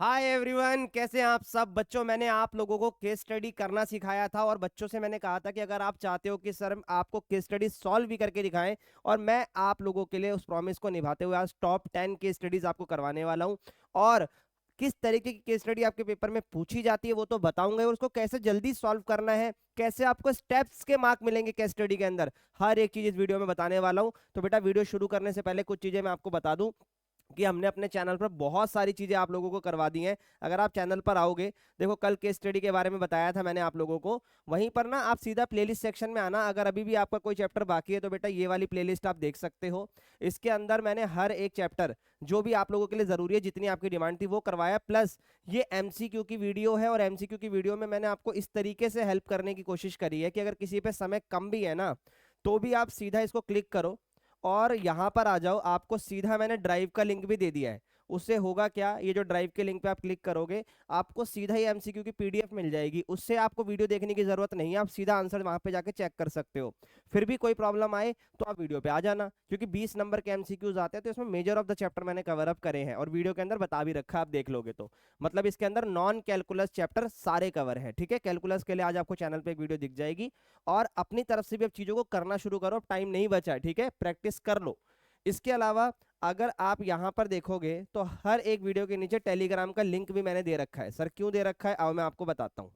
Hi everyone, कैसे हैं आप सब बच्चों। मैंने आप लोगों को केस स्टडी करना सिखाया था और बच्चों से मैंने कहा था कि अगर आप चाहते हो कि सर हम आपको केस स्टडी सॉल्व भी करके दिखाएं, और मैं आप लोगों के लिए उस प्रॉमिस को निभाते हुए आज टॉप 10 केस स्टडीज आपको करवाने वाला हूं। और किस तरीके की केस स्टडी आपके पेपर में पूछी जाती है वो तो बताऊंगा ही, और उसको कैसे जल्दी सॉल्व करना है, कैसे आपको स्टेप्स के मार्क मिलेंगे केस स्टडी के अंदर, हर एक चीज इस वीडियो में बताने वाला हूं। तो बेटा वीडियो शुरू करने से पहले कुछ चीजें मैं आपको बता दूं कि हमने अपने चैनल पर बहुत सारी चीजें आप लोगों को करवा दी हैं। अगर आप चैनल पर आओगे, देखो कल केस स्टडी के बारे में बताया था मैंने आप लोगों को, वहीं पर ना आप सीधा प्लेलिस्ट सेक्शन में आना। अगर अभी भी आपका कोई चैप्टर बाकी है तो बेटा ये वाली प्लेलिस्ट आप देख सकते हो। इसके अंदर मैंने हर एक चैप्टर जो भी आप लोगों के लिए जरूरी है, जितनी आपकी डिमांड थी वो करवाया। प्लस ये एमसीक्यू की वीडियो है, और एमसीक्यू की वीडियो में मैंने आपको इस तरीके से हेल्प करने की कोशिश करी है कि अगर किसी पे समय कम भी है ना, तो भी आप सीधा इसको क्लिक करो और यहां पर आ जाओ। आपको सीधा मैंने ड्राइव का लिंक भी दे दिया है। उससे होगा क्या, ये जो ड्राइव के लिंक पे आप क्लिक करोगे, आपको सीधा ही एमसीक्यू की पीडीएफ मिल जाएगी। उससे आपको वीडियो देखने की जरूरत नहीं है, आप सीधा आंसर वहां पे जाके चेक कर सकते हो। फिर भी कोई प्रॉब्लम आए तो आप वीडियो पे आ जाना, क्योंकि 20 नंबर के एमसीक्यूज आते हैं, तो इसमें मेजर ऑफ द चैप्टर मैंने कवर अप करे हैं और वीडियो के अंदर बता भी रखा, आप देख लोगे तो। मतलब इसके अंदर नॉन कैलकुलस चैप्टर सारे कवर है। ठीक है, कैलकुलस के लिए आज आपको चैनल पे एक वीडियो दिख जाएगी। और अपनी तरफ से भी अब चीजों को करना शुरू करो, अब टाइम नहीं बचा है। ठीक है, प्रैक्टिस कर लो। इसके अलावा अगर आप यहां पर देखोगे तो हर एक वीडियो के नीचे टेलीग्राम का लिंक भी मैंने दे रखा है। सर क्यों दे रखा है, आओ मैं आपको बताता हूँ।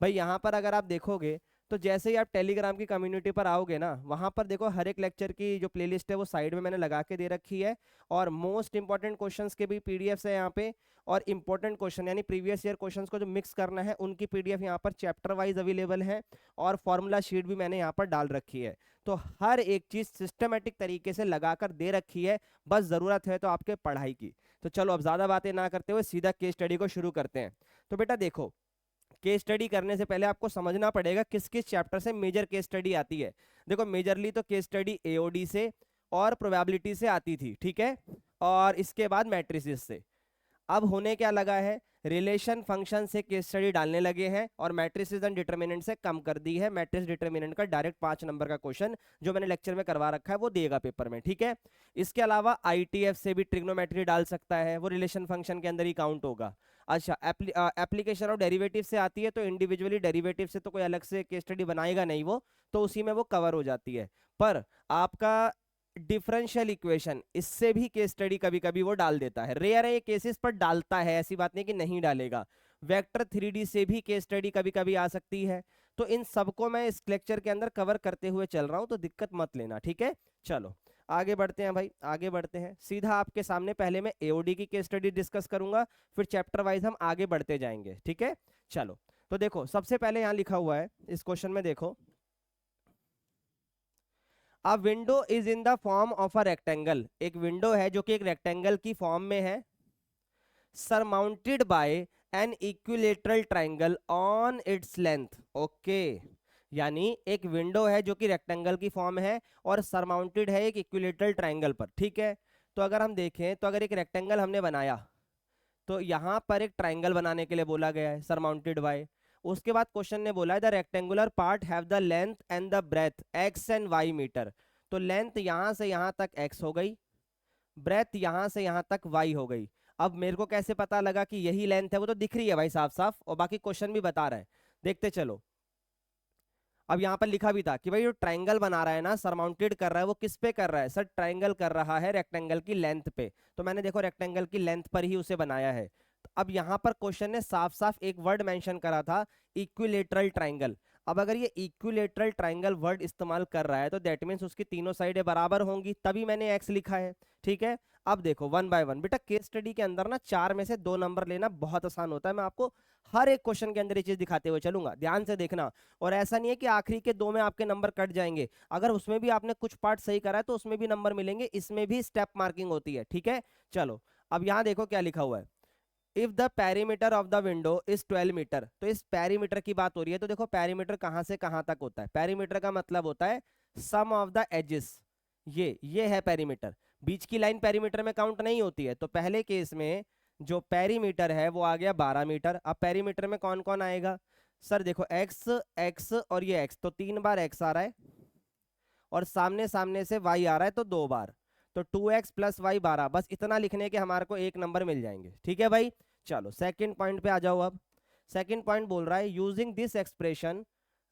भाई यहां पर अगर आप देखोगे तो जैसे ही आप टेलीग्राम की कम्युनिटी पर आओगे ना, वहां पर देखो हर एक लेक्चर की जो प्लेलिस्ट है वो साइड में मैंने लगा के दे रखी है। और मोस्ट इंपॉर्टेंट क्वेश्चंस के भी पीडीएफ है यहाँ पे। और इंपॉर्टेंट क्वेश्चन यानी प्रीवियस ईयर क्वेश्चंस को जो मिक्स करना है उनकी पीडीएफ यहाँ पर चैप्टर वाइज अवेलेबल है। और फॉर्मूला शीट भी मैंने यहाँ पर डाल रखी है। तो हर एक चीज सिस्टमेटिक तरीके से लगाकर दे रखी है। बस जरूरत है तो आपके पढ़ाई की। तो चलो अब ज्यादा बातें ना करते हुए सीधा केस स्टडी को शुरू करते हैं। तो बेटा देखो, केस स्टडी करने से पहले आपको समझना पड़ेगा किस किस चैप्टर से मेजर केस स्टडी आती है। देखो मेजरली तो केस स्टडी एओडी से और प्रोबेबिलिटी से आती थी, ठीक है, और इसके बाद मैट्रिसेस से। अब होने क्या लगा है, रिलेशन फंक्शन से केस स्टडी डालने लगे हैं और मैट्रिसेस एंड डिटरमिनेंट से कम कर दी है। मैट्रिक्स डिटरमिनेंट का डायरेक्ट 5 नंबर का क्वेश्चन जो मैंने लेक्चर में करवा रखा है वो देगा पेपर में। ठीक है, इसके अलावा आईटीएफ से भी ट्रिग्नोमेट्री डाल सकता है, वो रिलेशन फंक्शन के अंदर ही काउंट होगा। अच्छा, एप्लीकेशन ऑफ डेरिवेटिव से आती है, तो इंडिविजुअली डेरिवेटिव से तो कोई अलग से केस स्टडी बनाएगा नहीं वो, तो उसी में वो कवर हो जाती है। पर आपका डिफरेंशियल इक्वेशन, इससे भी केस स्टडी कभी कभी वो डाल देता है। रेयर है ये केसेस, पर डालता है, ऐसी बात नहीं कि नहीं डालेगा। वेक्टर 3D से भी केस स्टडी कभी कभी आ सकती है। तो इन सबको मैं इस लेक्चर के अंदर कवर करते हुए चल रहा हूं, तो दिक्कत मत लेना। ठीक है, चलो आगे बढ़ते हैं भाई, आगे बढ़ते हैं। सीधा आपके सामने पहले मैं एओडी की केस स्टडी डिस्कस करूंगा, फिर चैप्टर वाइज हम आगे बढ़ते जाएंगे। ठीक है, चलो। तो देखो सबसे पहले यहां लिखा हुआ है इस क्वेश्चन में, देखो अ window is in the form of a rectangle. एक विंडो है जो कि एक रेक्टेंगल की फॉर्म में है, surmounted bye an equilateral triangle on its length. Okay, यानी एक विंडो है जो कि रेक्टेंगल की फॉर्म है और सरमाउंटेड है एक इक्विलेटरल ट्राइंगल पर। ठीक है, तो अगर हम देखें तो अगर एक रेक्टेंगल हमने बनाया, तो यहां पर एक ट्राइंगल बनाने के लिए बोला गया है सरमाउंटेड बाय। उसके बाद क्वेश्चन ने बोला है the rectangular part have the length and the breadth X and Y metre. तो लेंथ यहां से यहां तक एक्स हो गई, ब्रेथ यहां से यहां तक वाई हो गई। अब मेरे को कैसे पता लगा कि यही लेंथ है, वो तो दिख रही है भाई साफ साफ, और बाकी क्वेश्चन भी बता रहा है। देखते चलो। अब यहाँ पर लिखा भी था कि भाई जो ट्रायंगल बना रहा है ना, सरमाउंटेड कर रहा है, वो किस पे कर रहा है, सर ट्रायंगल कर रहा है रेक्टेंगल की लेंथ पे। तो मैंने देखो रेक्टेंगल की लेंथ पर ही उसे बनाया है। तो अब यहाँ पर क्वेश्चन ने साफ साफ एक वर्ड मेंशन करा था, इक्विलेटरल ट्रायंगल। अब अगर ये इक्विलेटरल ट्रायंगल वर्ड इस्तेमाल कर रहा है तो दैट मीन्स उसकी तीनों साइडें बराबर होंगी, तभी मैंने एक्स लिखा है। ठीक है, अब देखो वन बाय वन। बेटा केस स्टडी के अंदर ना 4 में से 2 नंबर लेना बहुत आसान होता है। मैं आपको हर एक क्वेश्चन के अंदर ये चीज दिखाते हुए चलूंगा, ध्यान से देखना। और ऐसा नहीं है कि आखिरी के 2 में आपके नंबर कट जाएंगे, अगर उसमें भी आपने कुछ पार्ट सही करा है तो उसमें भी नंबर मिलेंगे, इसमें भी स्टेप मार्किंग होती है। ठीक है, चलो अब यहां देखो क्या लिखा हुआ है, if the perimeter of the window is 12 metre. तो इस पेरीमीटर की बात हो रही है, तो देखो पेरीमीटर कहां से कहां तक होता है, पेरीमीटर का मतलब होता है सम ऑफ द एजेस। ये है पेरीमीटर, बीच की लाइन पेरीमीटर में काउंट नहीं होती है। तो पहले केस में जो पेरीमीटर है वो आ गया 12 मीटर। अब पेरीमीटर में कौन कौन आएगा, सर देखो एक्स, एक्स और ये एक्स, तो 3 बार एक्स आ रहा है, और सामने सामने से वाई आ रहा है तो 2 बार। तो 2x + y 12, बस इतना लिखने के हमारे को 1 नंबर मिल जाएंगे। ठीक है भाई, चलो सेकंड पॉइंट पे आ जाओ। अब सेकंड पॉइंट बोल रहा है using this expression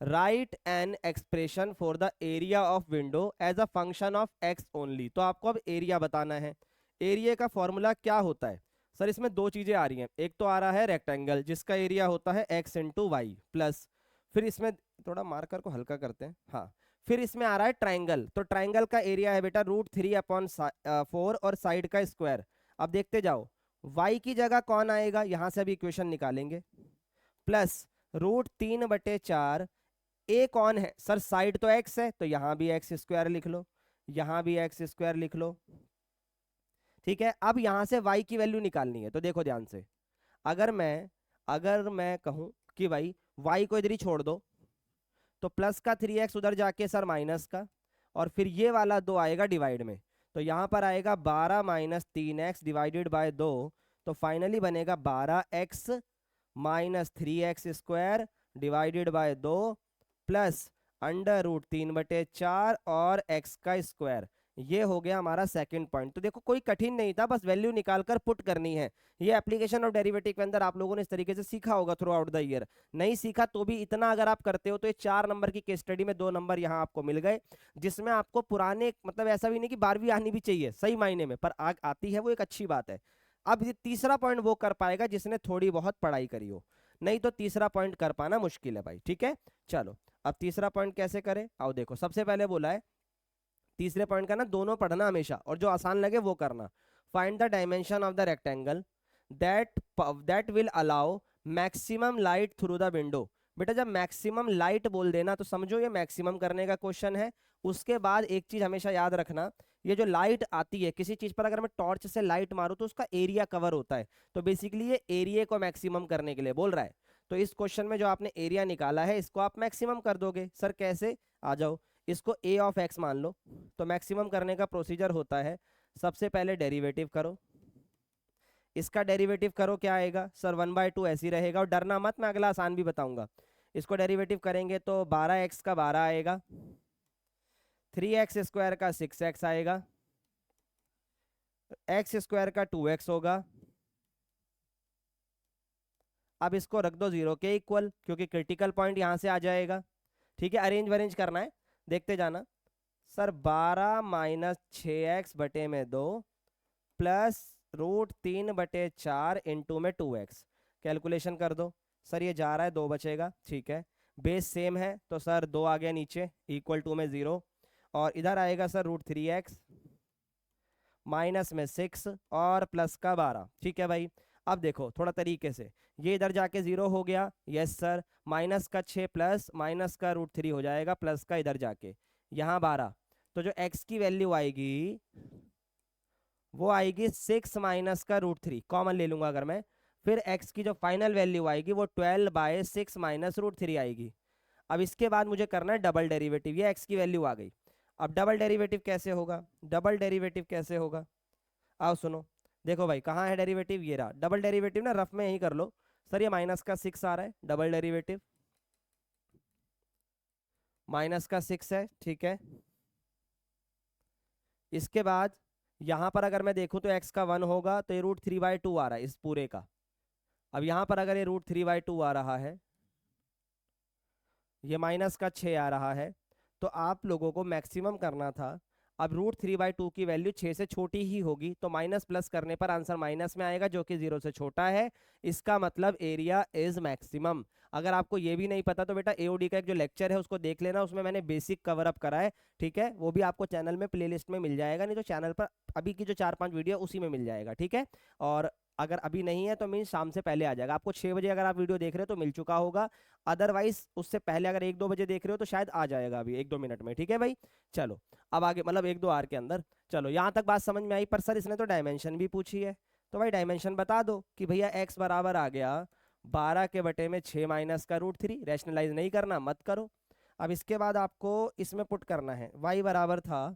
write an expression for the area of window as a function of X only. तो आपको अब एरिया बताना है। एरिया का फॉर्मूला क्या होता है सर? इसमें दो चीजें आ रही हैं, एक तो आ रहा है रेक्टेंगल जिसका एरिया होता है एक्स इंटू वाई प्लस, फिर इसमें थोड़ा मार्कर को हल्का करते हैं, हाँ, फिर इसमें आ रहा है ट्राइंगल। तो ट्राइंगल का एरिया है बेटा √3/4 और साइड का स्क्वायर। अब देखते जाओ y की जगह कौन आएगा, यहां से अभी इक्वेशन निकालेंगे, प्लस √3/4। ए कौन है सर? साइड तो x है तो यहां भी एक्स स्क्वायर लिख लो, यहां भी एक्स स्क्वायर लिख लो, ठीक है। अब यहां से y की वैल्यू निकालनी है, तो देखो ध्यान से, अगर मैं कहूं कि भाई y को इधर ही छोड़ दो, तो प्लस का 3x उधर जाके सर माइनस का, और फिर ये वाला 2 आएगा डिवाइड में, तो यहां पर आएगा 12 माइनस 3x डिवाइडेड बाय 2, तो फाइनली बनेगा 12x minus 3x square divided by 2 plus √3/4 और x का स्क्वायर। ये हो गया हमारा सेकंड पॉइंट। तो देखो कोई कठिन नहीं था, बस वैल्यू निकालकर पुट करनी है। ये एप्लीकेशन ऑफ डेरिवेटिव के अंदर आप लोगों ने इस तरीके से सीखा होगा थ्रू आउट द ईयर। नहीं सीखा तो भी इतना अगर आप करते हो तो ये 4 नंबर की केस स्टडी में 2 नंबर यहाँ आपको मिल गए, जिसमें आपको पुराने मतलब ऐसा भी नहीं कि 12वीं आनी भी चाहिए सही मायने में, पर आती है वो एक अच्छी बात है। अब ये तीसरा पॉइंट वो कर पाएगा जिसने थोड़ी बहुत पढ़ाई करी हो, नहीं तो तीसरा पॉइंट कर पाना मुश्किल है भाई, ठीक है। चलो अब तीसरा पॉइंट कैसे करें, आओ देखो। सबसे पहले बोला है तीसरे पॉइंट का ना दोनों पढ़ना हमेशा, और जो आसान लगे वो करना। Find the dimension of the rectangle that will allow maximum light through the window. बेटा जब मैक्सिमम लाइट बोल देना तो समझो ये मैक्सिमम करने का क्वेश्चन है। उसके बाद एक चीज हमेशा याद रखना, ये जो लाइट आती है किसी चीज पर, अगर मैं टॉर्च से लाइट मारूं तो उसका एरिया कवर होता है, तो बेसिकली ये एरिया को मैक्सिमम करने के लिए बोल रहा है। तो इस क्वेश्चन में जो आपने एरिया निकाला है इसको आप मैक्सिमम कर दोगे। सर कैसे? आ जाओ, इसको a ऑफ x मान लो। तो मैक्सिमम करने का प्रोसीजर होता है, सबसे पहले डेरिवेटिव करो, इसका डेरिवेटिव करो, क्या आएगा सर? 1/2 ऐसे ही रहेगा, और डरना मत, मैं अगला आसान भी बताऊंगा। इसको डेरिवेटिव करेंगे तो 12x का 12 आएगा, 3x स्क्वायर का 6x आएगा, x स्क्वायर का 2x होगा। अब इसको रख दो 0 के इक्वल, क्योंकि क्रिटिकल पॉइंट यहां से आ जाएगा, ठीक है। अरेंज वरेंज करना है, देखते जाना। Sir 12 minus 6x/2 plus √3/4 into में 2x, कैलकुलेशन कर दो। सर ये जा रहा है 2 बचेगा, ठीक है। बेस सेम है तो सर 2 आ गया नीचे, इक्वल टू में 0, और इधर आएगा सर √3x माइनस में 6 और प्लस का 12, ठीक है भाई। अब देखो थोड़ा तरीके से, ये इधर जाके 0 हो गया, यस सर, माइनस का 6 प्लस माइनस का √3 हो जाएगा, प्लस का इधर जाके यहाँ 12, तो जो x की वैल्यू आएगी वो आएगी 6 माइनस का √3, कॉमन ले लूंगा अगर मैं, फिर x की जो फाइनल वैल्यू आएगी वो 12/6 माइनस √3 आएगी। अब इसके बाद मुझे करना है डबल डेरिवेटिव, ये x की वैल्यू आ गई। अब डबल डेरिवेटिव कैसे होगा? डबल डेरिवेटिव कैसे होगा, आओ सुनो। देखो भाई कहाँ है डेरिवेटिव, ये रहा डबल डेरिवेटिव ना, रफ में यही कर लो। सर ये माइनस का 6 आ रहा है, डबल डेरिवेटिव माइनस का 6 है, ठीक है। इसके बाद यहां पर अगर मैं देखूं तो x का 1 होगा, तो ये √3/2 आ रहा है इस पूरे का। अब यहां पर अगर ये √3/2 आ रहा है, ये माइनस का 6 आ रहा है, तो आप लोगों को मैक्सिमम करना था। अब √3/2 की वैल्यू 6 से छोटी ही होगी, तो माइनस प्लस करने पर आंसर माइनस में आएगा जो कि 0 से छोटा है। इसका मतलब एरिया इज मैक्सिमम। अगर आपको ये भी नहीं पता तो बेटा एओडी का एक जो लेक्चर है उसको देख लेना, उसमें मैंने बेसिक कवर अप करा है, ठीक है। वो भी आपको चैनल में प्लेलिस्ट में मिल जाएगा, नहीं तो चैनल पर अभी की जो 4-5 वीडियो उसी में मिल जाएगा, ठीक है। और अगर अभी नहीं है तो मीन शाम से पहले आ जाएगा आपको, 6 बजे अगर आप वीडियो देख रहे हो तो मिल चुका होगा, अदरवाइज उससे पहले अगर 1-2 बजे देख रहे हो तो शायद आ जाएगा अभी 1-2 मिनट में, ठीक है भाई। चलो अब आगे, मतलब 1-2 आवर के अंदर। चलो यहाँ तक बात समझ में आई, पर सर इसने तो डायमेंशन भी पूछी है, तो भाई डायमेंशन बता दो कि भैया x बराबर आ गया 12 के बटे में 6 माइनस का √3, रैशनलाइज नहीं करना मत करो। अब इसके बाद आपको इसमें पुट करना है, y बराबर था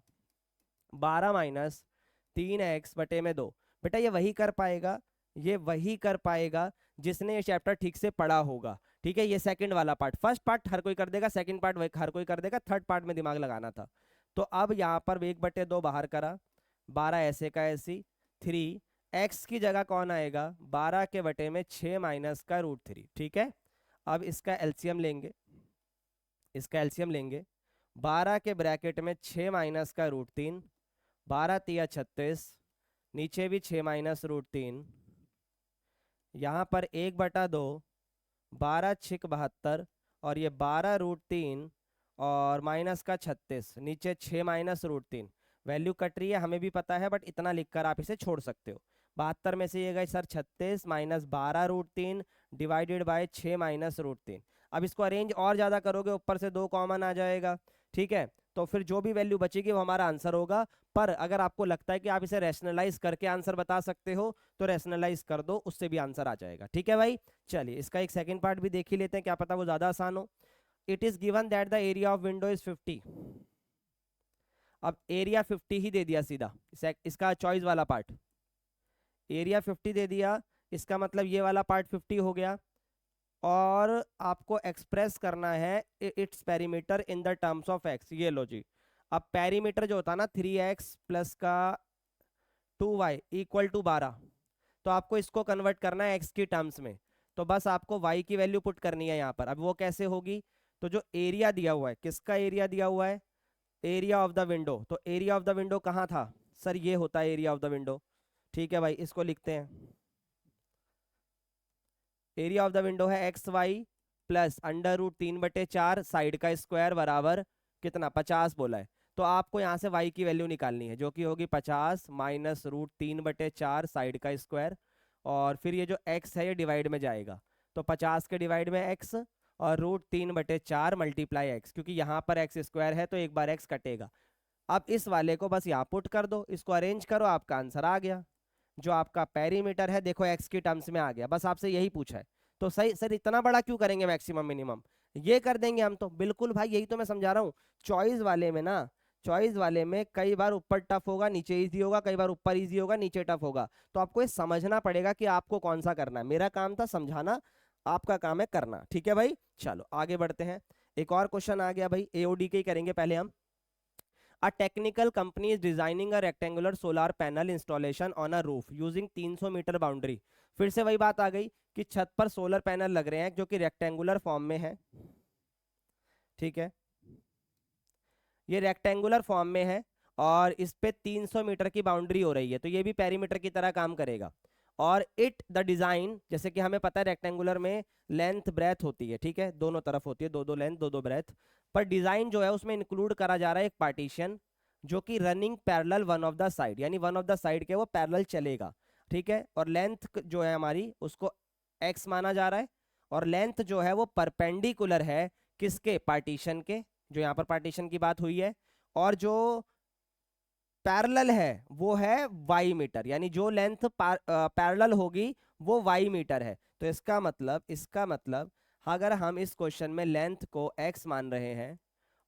12 माइनस 3x/2। बेटा ये वही कर पाएगा, ये वही कर पाएगा जिसने ये चैप्टर ठीक से पढ़ा होगा, ठीक है। ये सेकंड वाला पार्ट, फर्स्ट पार्ट हर कोई कर देगा, सेकंड पार्ट हर कोई कर देगा, थर्ड पार्ट में दिमाग लगाना था। तो अब यहाँ पर 1/2 बाहर करा, 12 ऐसे का ऐसी, 3 x की जगह कौन आएगा, 12 के बटे में 6 माइनस का √3। ठीक है, अब इसका एलसीएम लेंगे, इसका एलसीएम लेंगे। 12 के ब्रैकेट में 6 माइनस का √3, 12 तिया 36, नीचे भी 6 माइनस √3, यहाँ पर 1/2, 12 छिक 72, और ये 12 √3 और माइनस का 36, नीचे 6 माइनस √3। वैल्यू कट रही है हमें भी पता है, बट इतना लिखकर आप इसे छोड़ सकते हो। 72 में से ये गए sir 36 minus 12 √3 divided by 6 minus √3। अब इसको अरेंज और ज़्यादा करोगे, ऊपर से 2 कॉमन आ जाएगा। ठीक है, तो फिर जो भी वैल्यू बचेगी वो हमारा आंसर होगा। पर अगर आपको लगता है कि आप इसे रैशनलाइज करके आंसर बता सकते हो तो रैशनलाइज कर दो, उससे भी आंसर आ जाएगा। ठीक है भाई, चलिए इसका एक सेकंड पार्ट भी देख ही लेते हैं, क्या पता वो ज्यादा आसान हो। It is given that the area of window is 50। अब एरिया 50 ही दे दिया सीधा, इसका चॉइस वाला पार्ट एरिया 50 दे दिया, इसका मतलब ये वाला पार्ट 50 हो गया। और आपको एक्सप्रेस करना है its perimeter in the terms of x. ये लो जी, अब पेरीमीटर जो होता है ना 3x प्लस का 2y इक्वल टू 12, तो आपको इसको कन्वर्ट करना है x की टर्म्स में। तो बस आपको y की वैल्यू पुट करनी है यहाँ पर। अब वो कैसे होगी, तो जो एरिया दिया हुआ है, किसका एरिया दिया हुआ है, एरिया ऑफ द विंडो। तो एरिया ऑफ द विंडो कहाँ था सर, ये होता है एरिया ऑफ द विंडो। ठीक है भाई, इसको लिखते हैं, एरिया ऑफ द विंडो है XY प्लस √3/4 साइड का स्क्वायर बराबर कितना, 50 बोला है। तो आपको यहाँ से y की वैल्यू निकालनी है, जो कि होगी 50 माइनस √3/4 साइड का स्क्वायर, और फिर ये जो x है ये डिवाइड में जाएगा, तो 50 के डिवाइड में x और √3/4 मल्टीप्लाई x, क्योंकि यहाँ पर x स्क्वायर है तो एक बार x कटेगा। अब इस वाले को बस यहाँ पुट कर दो, इसको अरेंज करो, आपका आंसर आ गया। जो आपका पेरीमीटर है देखो x की टर्म्स में आ गया, बस आपसे यही पूछा है। तो सही सर, इतना बड़ा क्यों करेंगे मैक्सिमम मिनिमम, ये कर देंगे हम तो। बिल्कुल भाई, यही तो मैं समझा रहा हूँ। चॉइस वाले में ना, चॉइस वाले में कई बार ऊपर टफ होगा नीचे इजी होगा, कई बार ऊपर इजी होगा नीचे टफ होगा। तो आपको ये समझना पड़ेगा कि आपको कौन सा करना है। मेरा काम था समझाना, आपका काम है करना। ठीक है भाई, चलो आगे बढ़ते हैं। एक और क्वेश्चन आ गया भाई, एओडी के ही करेंगे पहले हम। A technical company is designing a rectangular solar panel installation on a roof using 300 metre boundary. फिर से वही बात आ गई कि छत पर सोलर पैनल लग रहे हैं जो कि रेक्टेंगुलर फॉर्म में है। ठीक है, ये रेक्टेंगुलर फॉर्म में है और इस पे 300 मीटर की बाउंड्री हो रही है, तो ये भी पेरीमीटर की तरह काम करेगा। और इट द डिजाइन, जैसे कि हमें पता है रेक्टेंगुलर में लेंथ ब्रेथ होती है, ठीक है, दोनों तरफ होती है, दो दो लेंथ दो दो ब्रेथ। पर डिजाइन जो है उसमें इंक्लूड करा जा रहा है एक पार्टीशन जो कि running parallel one of the side, यानी वन ऑफ द साइड के वो पैरेलल चलेगा। ठीक है, और लेंथ जो है हमारी उसको x माना जा रहा है, और लेंथ जो है वो परपेंडिकुलर है किसके, पार्टीशन के, जो यहाँ पर पार्टीशन की बात हुई है। और जो पैरेलल है वो है y मीटर, यानी जो लेंथ पैरेलल होगी वो y मीटर है। तो इसका मतलब अगर हम इस क्वेश्चन में लेंथ को x मान रहे हैं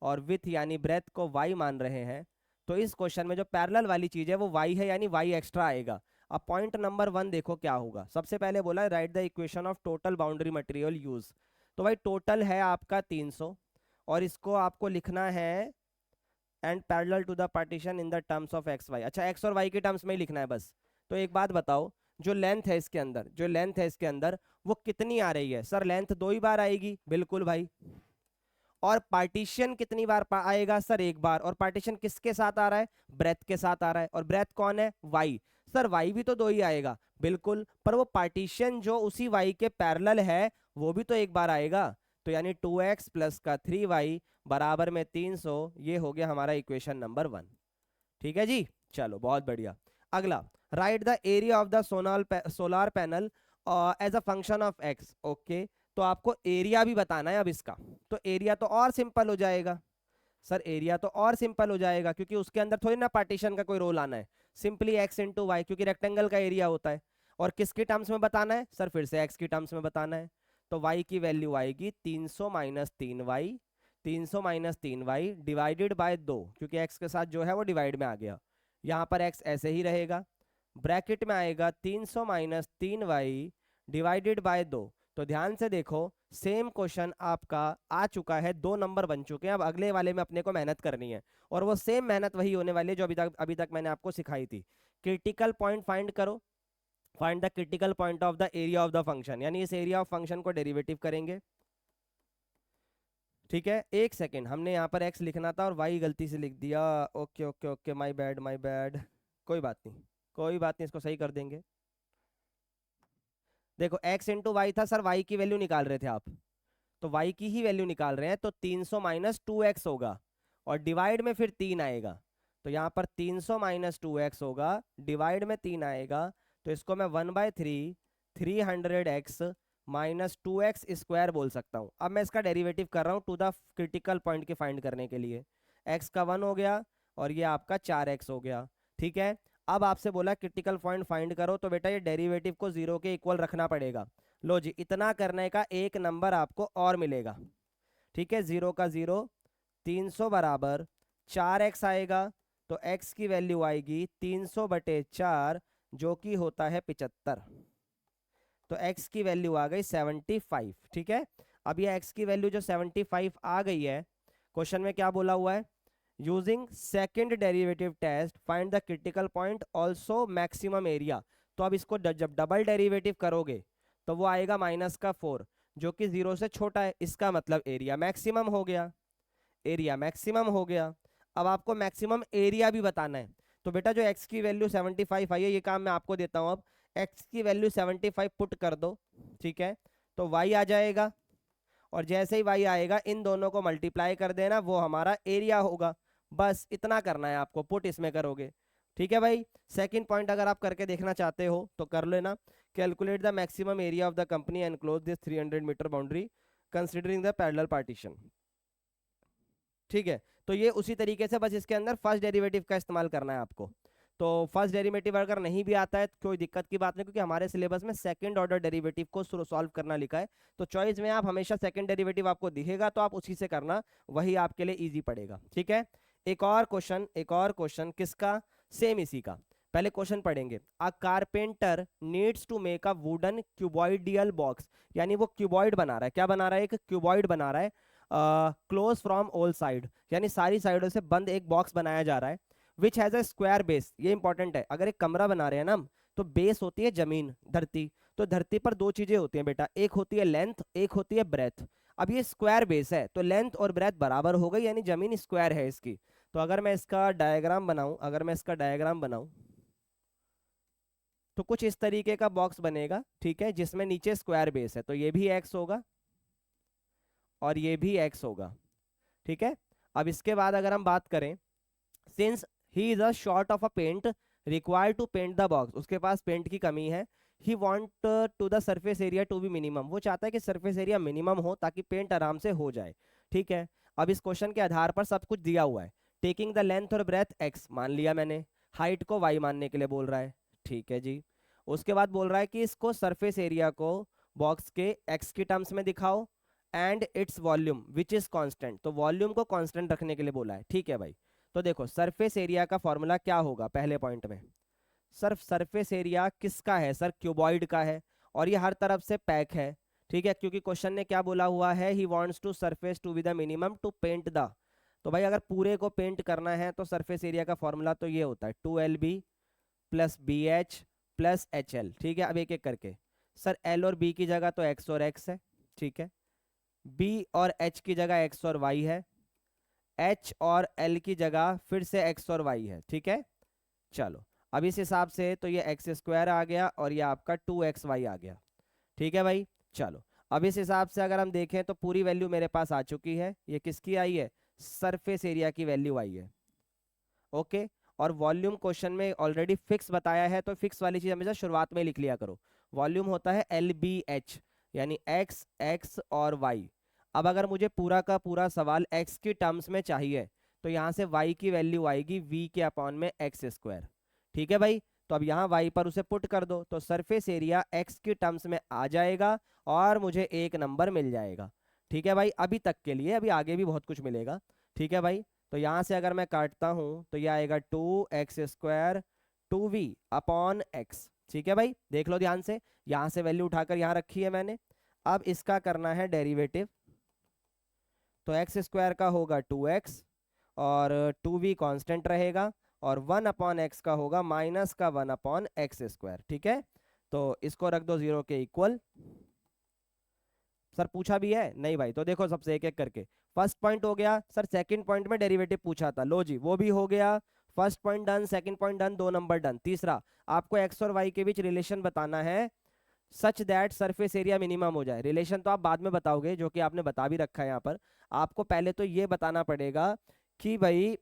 और विथ यानी ब्रेथ को y मान रहे हैं, तो इस क्वेश्चन में जो पैरेलल वाली चीज है वो y है, यानी y एक्स्ट्रा आएगा। अब पॉइंट नंबर 1 देखो क्या होगा। सबसे पहले बोला है right the equation of total boundary material use. तो भाई टोटल है आपका 300 और इसको आपको लिखना है and parallel to the partition in the terms of X Y. अच्छा, एक्स और वाई के टर्म्स में ही लिखना है बस। तो एक बात बताओ, जो लेंथ है इसके अंदर, जो लेंथ है इसके अंदर वो कितनी आ रही है सर, लेंथ 2 ही बार आएगी, बिल्कुल भाई। और पार्टीशन कितनी बार आएगा सर, एक बार। और पार्टीशन किसके साथ आ रहा है, ब्रेथ के साथ आ रहा है, और ब्रेथ कौन है, वाई। सर वाई भी तो 2 ही आएगा, बिल्कुल, पर वो पार्टीशन जो उसी वाई के पैरेलल है वो भी तो एक बार आएगा। तो यानी 2x प्लस का 3y बराबर में 300, ये हो गया हमारा इक्वेशन नंबर 1। ठीक है जी, चलो बहुत बढ़िया। अगला, write the area of the solar panel as a function of x। Okay, तो आपको एरिया भी बताना है अब इसका। तो एरिया तो और सिंपल हो जाएगा सर, एरिया तो और सिंपल हो जाएगा क्योंकि उसके अंदर थोड़ी ना पार्टीशन का कोई रोल आना है। सिंपली x इंटू वाई, क्योंकि रेक्टेंगल का एरिया होता है। और किसके टर्म्स में बताना है सर, फिर से x की टर्म्स में बताना है। तो y की वैल्यू आएगी 300 minus 3y, 300 minus 3y divided by 2, क्योंकि x के साथ जो है वो डिवाइड में आ गया। यहाँ पर x ऐसे ही रहेगा, ब्रैकेट में आएगा 300 माइनस 3y डिवाइडेड बाय 2। तो ध्यान से देखो, सेम क्वेश्चन आपका आ चुका है, 2 नंबर बन चुके हैं। अब अगले वाले में अपने को मेहनत करनी है, और वो सेम मेहनत वही होने वाली है जो अभी तक मैंने आपको सिखाई थी। क्रिटिकल पॉइंट फाइंड करो, find the critical point of the area of the function, यानी इस एरिया ऑफ फंक्शन को डेरिवेटिव करेंगे। ठीक है, एक सेकेंड, हमने यहाँ पर x लिखना था और y गलती से लिख दिया। Okay okay okay, my bad my bad, कोई बात नहीं, कोई बात नहीं, इसको सही कर देंगे। देखो x इंटू वाई था सर, y की वैल्यू निकाल रहे थे आप, तो y की ही वैल्यू निकाल रहे हैं, तो 300 माइनस 2x होगा और डिवाइड में फिर 3 आएगा, तो यहाँ पर 300 माइनस 2x होगा, डिवाइड में 3 आएगा, तो इसको मैं 1/3 300x माइनस 2x स्क्वायर बोल सकता हूँ। अब मैं इसका डेरिवेटिव कर रहा हूँ टू द क्रिटिकल पॉइंट के फाइंड करने के लिए। x का 1 हो गया और ये आपका 4x हो गया। ठीक है, अब आपसे बोला क्रिटिकल पॉइंट फाइंड करो, तो बेटा ये डेरिवेटिव को 0 के इक्वल रखना पड़ेगा। लो जी, इतना करने का एक नंबर आपको और मिलेगा। ठीक है, 0 का 0, 300 बराबर 4x आएगा, तो x की वैल्यू आएगी 300/4, जो कि होता है 75, तो x की वैल्यू आ गई 75। ठीक है, अब ये x की वैल्यू जो 75 आ गई है, क्वेश्चन में क्या बोला हुआ है, using second derivative test find the critical point also maximum area. तो अब इसको जब डबल डेरिवेटिव करोगे तो वो आएगा -4, जो कि 0 से छोटा है, इसका मतलब एरिया मैक्सिमम हो गया, एरिया मैक्सिमम हो गया। अब आपको मैक्सिमम एरिया भी बताना है, तो बेटा जो x की वैल्यू 75 आई है, ये काम मैं आपको देता हूं। अब x की वैल्यू 75 पुट कर दो, ठीक है, तो y आ जाएगा, और जैसे ही y आएगा इन दोनों को मल्टीप्लाई कर देना, वो हमारा एरिया होगा। बस इतना करना है आपको, पुट इसमें करोगे। ठीक है भाई, सेकंड पॉइंट अगर आप करके देखना चाहते हो तो कर लेना। Calculate the maximum area of the company and close this 300 metre boundary considering the parallel partition. ठीक है, तो ये उसी तरीके से, बस इसके अंदर फर्स्ट डेरिवेटिव का इस्तेमाल करना है आपको। तो फर्स्ट डेरिवेटिव अगर नहीं भी आता है कोई दिक्कत की बात नहीं, क्योंकि हमारे सिलेबस में सेकंड ऑर्डर डेरिवेटिव को सॉल्व करना लिखा है, तो चॉइस में आप हमेशा सेकंड डेरिवेटिव आपको दिखेगा तो आप उसी से करना, वही आपके लिए इजी पड़ेगा। ठीक है, एक और क्वेश्चन किसका, सेम इसी का। पहले क्वेश्चन पढ़ेंगे। A carpenter needs to make a wooden cuboidal box, यानी वो क्यूबॉइड बना रहा है, क्या बना रहा है, एक क्यूबॉइड बना रहा है, क्लोज फ्रॉम ऑल साइड, यानी सारी साइडों से बंद एक बॉक्स बनाया जा रहा है, which has a square base. ये इंपॉर्टेंट है, अगर एक कमरा बना रहे हैं ना हम, तो बेस होती है जमीन, धरती, तो धरती पर दो चीजें होती हैं बेटा, एक होती है लेंथ, एक होती है ब्रेथ। अब ये स्क्वायर बेस है, तो लेंथ और ब्रेथ बराबर हो गई, यानी जमीन स्क्वायर है इसकी। तो अगर मैं इसका डायग्राम बनाऊं, तो कुछ इस तरीके का बॉक्स बनेगा, ठीक है, जिसमें नीचे स्क्वायर बेस है, तो ये भी एक्स होगा और ये भी एक्स होगा। ठीक है, अब इसके बाद अगर हम बात करें, since he is a short of a paint required to paint the box, उसके पास पेंट की कमी है, he want to the surface area to be minimum, वो चाहता है कि सरफेस एरिया मिनिमम हो ताकि पेंट आराम से हो जाए। ठीक है, अब इस क्वेश्चन के आधार पर सब कुछ दिया हुआ है, टेकिंग द लेंथ और ब्रेथ एक्स मान लिया मैंने, हाइट को वाई मानने के लिए बोल रहा है। ठीक है जी, उसके बाद बोल रहा है कि इसको सरफेस एरिया को बॉक्स के एक्स की टर्म्स में दिखाओ, and its volume which is constant, तो वॉल्यूम को कांस्टेंट रखने के लिए बोला है। ठीक है भाई, तो देखो सरफेस एरिया का फॉर्मूला क्या होगा पहले पॉइंट में, सर सरफेस एरिया किसका है, सर क्यूबॉइड का है, और ये हर तरफ से पैक है। ठीक है, क्योंकि क्वेश्चन ने क्या बोला हुआ है, he wants to surface to be the minimum to paint the, तो भाई अगर पूरे को पेंट करना है तो सरफेस एरिया का फॉर्मूला तो ये होता है 2LB plus BH plus HL। ठीक है, अब एक एक करके, सर L और B की जगह तो X और X है, ठीक है, B और H की जगह X और Y है, H और L की जगह फिर से X और Y है। ठीक है, चलो अब इस हिसाब से तो ये एक्स स्क्वायर आ गया और ये आपका 2XY आ गया। ठीक है भाई, चलो अब इस हिसाब से अगर हम देखें तो पूरी वैल्यू मेरे पास आ चुकी है, ये किसकी आई है, सरफेस एरिया की वैल्यू आई है। ओके, और वॉल्यूम क्वेश्चन में ऑलरेडी फिक्स बताया है, तो फिक्स वाली चीज हमेशा शुरुआत में लिख लिया करो। वॉल्यूम होता है LBH, यानी x x और y। अब अगर मुझे पूरा का पूरा सवाल x की टर्म्स में चाहिए, तो यहाँ से y की वैल्यू आएगी v के अपॉन में एक्स स्क्वायर। ठीक है भाई, तो अब यहाँ y पर उसे पुट कर दो, तो सरफेस एरिया x की टर्म्स में आ जाएगा और मुझे एक नंबर मिल जाएगा। ठीक है भाई, अभी तक के लिए, अभी आगे भी बहुत कुछ मिलेगा। ठीक है भाई, तो यहाँ से अगर मैं काटता हूँ तो ये आएगा 2x² 2v अपॉन x। ठीक है भाई, देख लो ध्यान से, यहाँ से वैल्यू उठाकर यहाँ रखी है मैंने। अब इसका करना है डेरिवेटिव, तो x² का होगा 2x और 2v कांस्टेंट रहेगा, और 1 अपॉन एक्स का होगा -1/(x²। ठीक है, तो इसको रख दो 0 के इक्वल। सर पूछा भी है नहीं भाई, तो देखो सबसे एक एक करके। फर्स्ट पॉइंट हो गया सर, सेकंड पॉइंट में डेरिवेटिव पूछा था, लो जी वो भी हो गया। First point done, second point done, 2 number done. तीसरा, आपको एक्स और वाई के बीच रिलेशन बताना है such that surface area minimum हो जाए। रिलेशन तो आप बाद में बताओगे, जो कि आपने बता भी रखा है यहाँ पर। आपको पहले तो ये बताना पड़ेगा कि भाई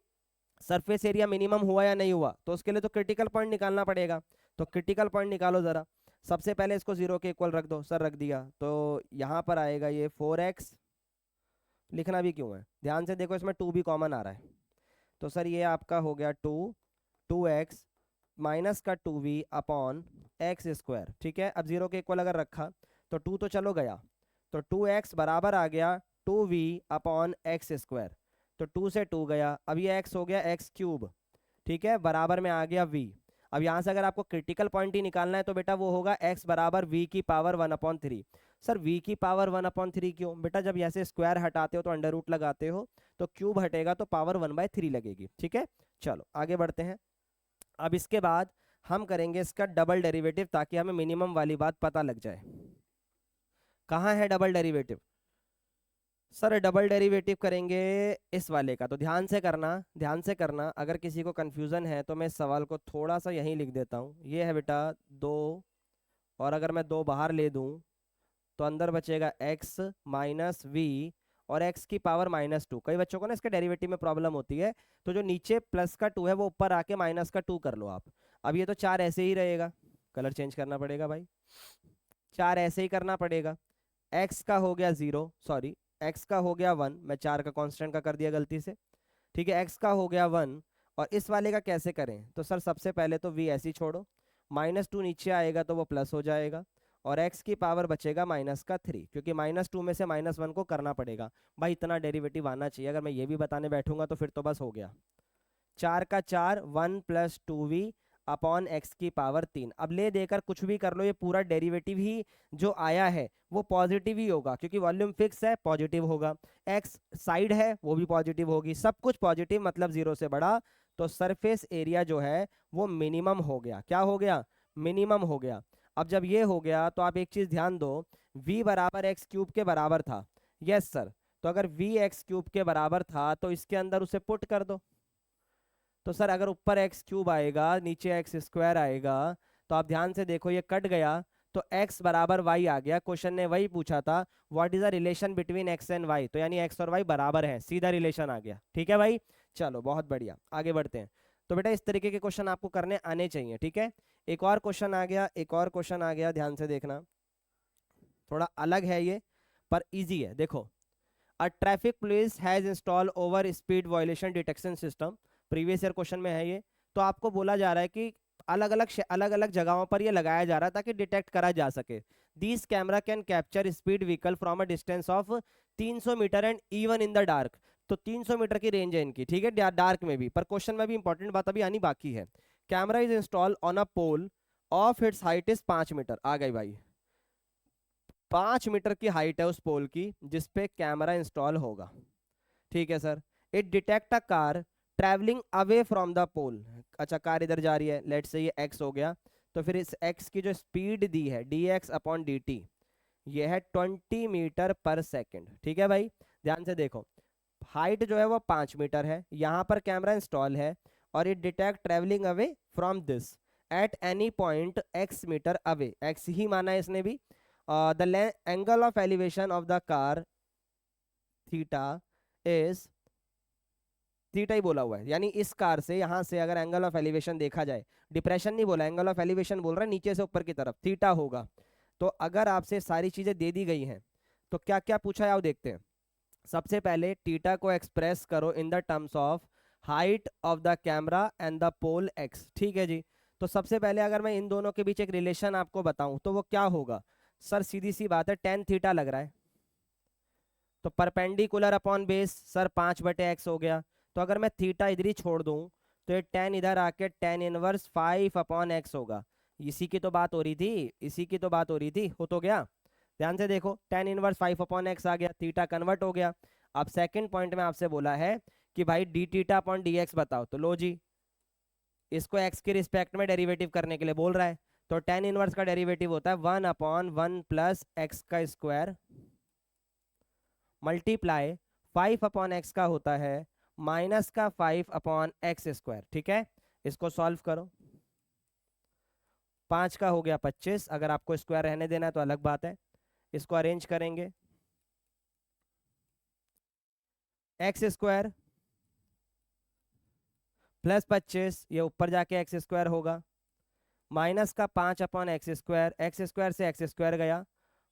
सरफेस एरिया मिनिमम हुआ या नहीं हुआ, तो उसके लिए तो क्रिटिकल पॉइंट निकालना पड़ेगा। तो क्रिटिकल पॉइंट निकालो जरा। सबसे पहले इसको 0 के इक्वल रख दो। सर रख दिया, तो यहाँ पर आएगा ये 4x। लिखना भी क्यों है, ध्यान से देखो, इसमें 2 भी कॉमन आ रहा है। तो सर ये आपका हो गया 2x माइनस का 2v अपॉन एक्स स्क्वायर। ठीक है, अब 0 के इक्वल अगर रखा तो 2 तो चलो गया, तो 2x बराबर आ गया 2v अपॉन एक्स स्क्वायर। तो 2 से 2 गया, अब ये x हो गया एक्स क्यूब। ठीक है, बराबर में आ गया v। अब यहाँ से अगर आपको क्रिटिकल पॉइंट ही निकालना है तो बेटा वो होगा x बराबर v की पावर 1/3। सर v की पावर 1/3 क्यों बेटा, जब ऐसे स्क्वायर हटाते हो तो अंडर रूट लगाते हो, तो क्यूब हटेगा तो पावर 1/3 लगेगी। ठीक है, चलो आगे बढ़ते हैं। अब इसके बाद हम करेंगे इसका डबल डेरिवेटिव, ताकि हमें मिनिमम वाली बात पता लग जाए। कहाँ है double derivative? Sir double derivative करेंगे इस वाले का, तो ध्यान से करना, ध्यान से करना। अगर किसी को कंफ्यूजन है तो मैं इस सवाल को थोड़ा सा यहीं लिख देता हूँ। ये है बेटा 2, और अगर मैं 2 बाहर ले दूँ तो अंदर बचेगा x माइनस वी और x की पावर -2। कई बच्चों को ना इसके डेरिवेटिव में प्रॉब्लम होती है, तो जो नीचे प्लस का 2 है वो ऊपर आके माइनस का 2 कर लो आप। अब ये तो 4 ऐसे ही रहेगा, कलर चेंज करना पड़ेगा भाई, 4 ऐसे ही करना पड़ेगा। x का हो गया 0, सॉरी x का हो गया 1, मैं 4 का कांस्टेंट का कर दिया गलती से। ठीक है, x का हो गया 1, और इस वाले का कैसे करें? तो सर सबसे पहले तो v ऐसे ही छोड़ो, -2 नीचे आएगा तो वो प्लस हो जाएगा, और x की पावर बचेगा -3, क्योंकि -2 में से -1 को करना पड़ेगा। भाई इतना डेरिवेटिव आना चाहिए, अगर मैं ये भी बताने बैठूंगा तो फिर तो बस हो गया। 4 का 4, 1 + 2v अपॉन एक्स की पावर 3। अब ले देकर कुछ भी कर लो, ये पूरा डेरिवेटिव ही जो आया है वो पॉजिटिव ही होगा, क्योंकि वॉल्यूम फिक्स है, पॉजिटिव होगा। एक्स साइड है वो भी पॉजिटिव होगी, सब कुछ पॉजिटिव, मतलब 0 से बड़ा। तो सरफेस एरिया जो है वो मिनिमम हो गया। क्या हो गया? मिनिमम हो गया। अब जब ये हो गया तो आप एक चीज ध्यान दो, v बराबर एक्स क्यूब के बराबर था। यस सर, तो अगर v एक्स क्यूब के बराबर था तो इसके अंदर उसे पुट कर दो। तो सर अगर ऊपर एक्स क्यूब आएगा, नीचे एक्स स्क्वायर आएगा, तो आप ध्यान से देखो ये कट गया, तो x बराबर y आ गया। क्वेश्चन ने वही पूछा था, what is the relation between x and y, तो यानी x और y बराबर है, सीधा रिलेशन आ गया। ठीक है भाई, चलो बहुत बढ़िया, आगे बढ़ते हैं। तो बेटा इस तरीके के क्वेश्चन आपको करने आने चाहिए। ठीक है, एक और क्वेश्चन आ गया, एक और क्वेश्चन आ गया, ध्यान से देखना, थोड़ा अलग है ये पर इजी है। देखो, a traffic police has install over speed violation detection system, previous year question में है ये। तो आपको बोला जा रहा है कि अलग अलग जगहों पर ये लगाया जा रहा है ताकि डिटेक्ट करा जा सके। This camera can capture speed vehicle from a distance of 300 metre and even in the dark. तो 300 मीटर की रेंज है इनकी, ठीक है, डार्क में भी। पर क्वेश्चन में भी इंपॉर्टेंट बात अभी आनी बाकी है। Camera is install on a pole of its height is 5 metre. आ गई भाई, 5 मीटर की हाइट है उस पोल की जिसपे कैमरा इंस्टॉल होगा। ठीक है sir, it detect a car travelling away from the pole. अच्छा, कार इधर जा रही है, लेट्स से ये x हो गया, तो फिर इस x की जो स्पीड दी है dx/dt, ये है 20 मीटर पर सेकेंड। ठीक है भाई, ध्यान से देखो, हाइट जो है वो 5 मीटर है, यहाँ पर कैमरा इंस्टॉल है, और it detect travelling away from this at any point x metre away, x ही माना है इसने भी। The angle of elevation of the car theta is, theta ही बोला हुआ है, यानी इस कार से यहाँ से अगर एंगल ऑफ एलिवेशन देखा जाए, डिप्रेशन नहीं बोला, एंगल ऑफ एलिवेशन बोल रहा है, नीचे से ऊपर की तरफ थीटा होगा। तो अगर आपसे सारी चीजें दे दी गई हैं तो क्या क्या पूछा है आओ देखते हैं। सबसे पहले थीटा को एक्सप्रेस करो in the terms of height of the camera and the pole X. ठीक है जी, तो सबसे पहले अगर मैं इन दोनों के बीच एक रिलेशन आपको बताऊं तो वो क्या होगा? सर सीधी सी बात है, tan थीटा लग रहा है, तो perpendicular upon base sir 5/x हो गया। तो अगर मैं थीटा इधर ही छोड़ दूं तो ये tan इधर आके tan इनवर्स 5/x होगा। इसी की तो बात हो रही थी, इसी की तो बात हो रही थी, हो तो गया। ध्यान से देखो, tan इनवर्स 5/x आ गया, थीटा कन्वर्ट हो गया। अब सेकंड पॉइंट में आपसे बोला है कि भाई D theta upon D x बताओ, तो लो जी, इसको x के रिस्पेक्ट में डेरिवेटिव करने के लिए बोल रहा है। तो टेन इनवर्स का डेरिवेटिव होता है 1/1 प्लस एक्स का स्क्वायर मल्टीप्लाई 5/x का होता है माइनस का 5/x²। ठीक है, इसको सॉल्व करो। 5 का हो गया 25, अगर आपको स्क्वायर रहने देना है तो अलग बात है। इसको अरेंज करेंगे, x² प्लस 25, ये ऊपर जाके x² होगा, माइनस का 5/x², x² से x² गया,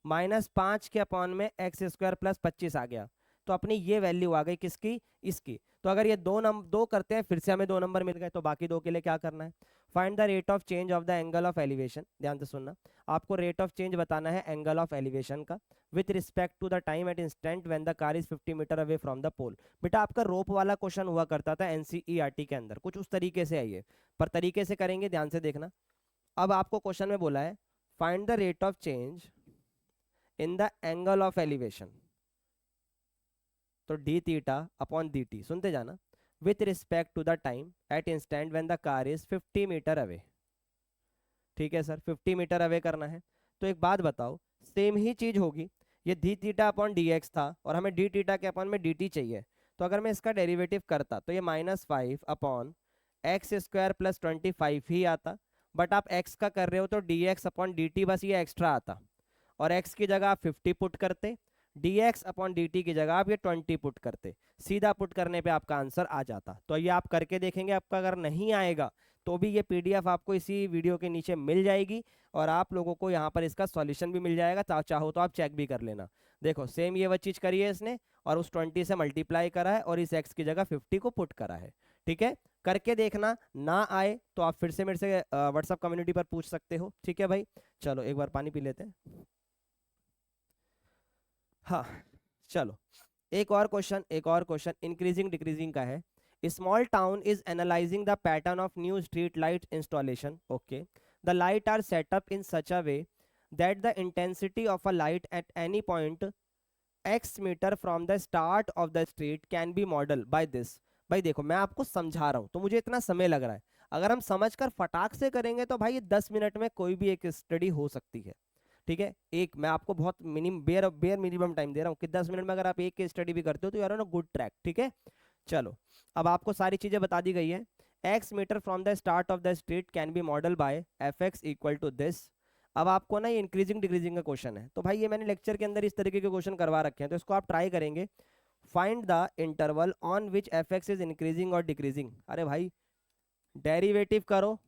-5 के अपॉन में x² प्लस 25 आ गया। तो अपनी ये वैल्यू आ गई किसकी, इसकी। तो अगर ये दो करते हैं, फिर से हमें 2 नंबर मिल गए, तो बाकी 2 के लिए क्या करना है, find the rate of change of the angle of elevation. ध्यान से सुनना, आपको रेट ऑफ चेंज बताना है एंगल ऑफ एलिवेशन का with respect to the time at instant when the car is 50 metre away from the pole. बेटा आपका रोप वाला क्वेश्चन हुआ करता था एनसीईआरटी के अंदर, कुछ उस तरीके से है ये, पर तरीके से करेंगे, ध्यान से देखना। अब आपको क्वेश्चन में बोला है find the rate of change in the angle of elevation, तो D theta upon D T, सुनते जाना, with respect to the time at instant when the car is 50 metre away. ठीक है सर, 50 मीटर अवे करना है। तो एक बात बताओ, सेम ही चीज होगी, ये D theta upon D x था और हमें डी थीटा के अपॉन में डी टी चाहिए। तो अगर मैं इसका डेरिवेटिव करता तो ये -5/x² प्लस 25 ही आता, बट आप x का कर रहे हो तो D x upon D T bus ये एक्स्ट्रा आता, और x की जगह आप 50 पुट करते, dx अपॉन dt की जगह आप ये 20 पुट करते, सीधा पुट करने पे आपका आंसर आ जाता। तो ये आप करके देखेंगे, आपका अगर नहीं आएगा तो भी ये पीडीएफ आपको इसी वीडियो के नीचे मिल जाएगी, और आप लोगों को यहाँ पर इसका सॉल्यूशन भी मिल जाएगा, चाहो तो आप चेक भी कर लेना। देखो सेम ये वह चीज करी है इसने, और उस 20 से मल्टीप्लाई करा है और इस x की जगह 50 को पुट करा है। ठीक है, करके देखना, ना आए तो आप फिर से मेरे से व्हाट्सएप कम्युनिटी पर पूछ सकते हो। ठीक है भाई, चलो एक बार पानी पी लेते हैं। हाँ चलो, एक और क्वेश्चन इंक्रीजिंग डिक्रीजिंग का है। Small town is analysing the pattern of new street light installation. Okay, the light are set up in such a way that the intensity of a light at any point x metre from the start of the street can be model by this. भाई देखो मैं आपको समझा रहा हूँ तो मुझे इतना समय लग रहा है, अगर हम समझकर फटाक से करेंगे तो भाई 10 मिनट में कोई भी एक स्टडी हो सकती है। ठीक है, एक मैं आपको बहुत बेयर मिनिमम टाइम दे रहा हूँ कि 10 मिनट में अगर आप एक की स्टडी भी करते हो तो यार ना गुड ट्रैक। ठीक है, चलो अब आपको सारी चीजें बता दी गई है। x metre from the start of the street can be model by fx equal to this. अब आपको ना ये इंक्रीजिंग डिक्रीजिंग का क्वेश्चन है, तो भाई ये मैंने लेक्चर के अंदर इस तरीके के क्वेश्चन करवा रखे हैं, तो इसको आप ट्राई करेंगे। Find the interval on which fx is increasing और डिक्रीजिंग। अरे भाई डेरिवेटिव करो,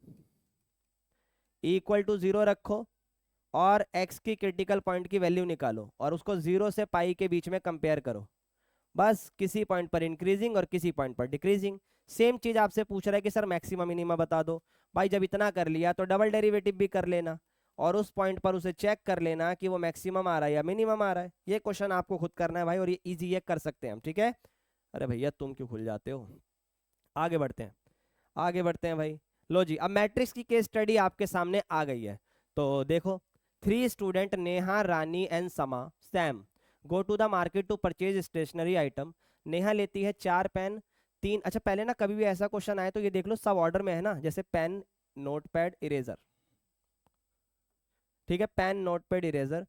इक्वल टू 0 रखो, और x की क्रिटिकल पॉइंट की वैल्यू निकालो और उसको 0 से पाई के बीच में कंपेयर करो। बस किसी पॉइंट पर इंक्रीजिंग और किसी पॉइंट पर डिक्रीजिंग। सेम चीज आपसे पूछ रहा है कि सर मैक्सिमम मिनिमम बता दो। भाई जब इतना कर लिया तो डबल डेरिवेटिव भी कर लेना, और उस पॉइंट पर उसे चेक कर लेना कि वो मैक्सिमम आ रहा है या मिनिमम आ रहा है। ये क्वेश्चन आपको खुद करना है भाई, और ये इजी ये कर सकते हैं हम। ठीक है, अरे भैया तुम क्यों खुल जाते हो। आगे बढ़ते हैं, आगे बढ़ते हैं भाई। लो जी, अब मैट्रिक्स की केस स्टडी आपके सामने आ गई है। तो देखो, 3 student Neha, Rani and Sama Sam go to the market to purchase stationery item. Neha लेती है 4 पेन, 3, अच्छा पहले ना कभी भी ऐसा क्वेश्चन आए तो ये देख लो सब ऑर्डर में है ना, जैसे पेन, नोटपैड, इरेजर। ठीक है, pen, notepad, eraser,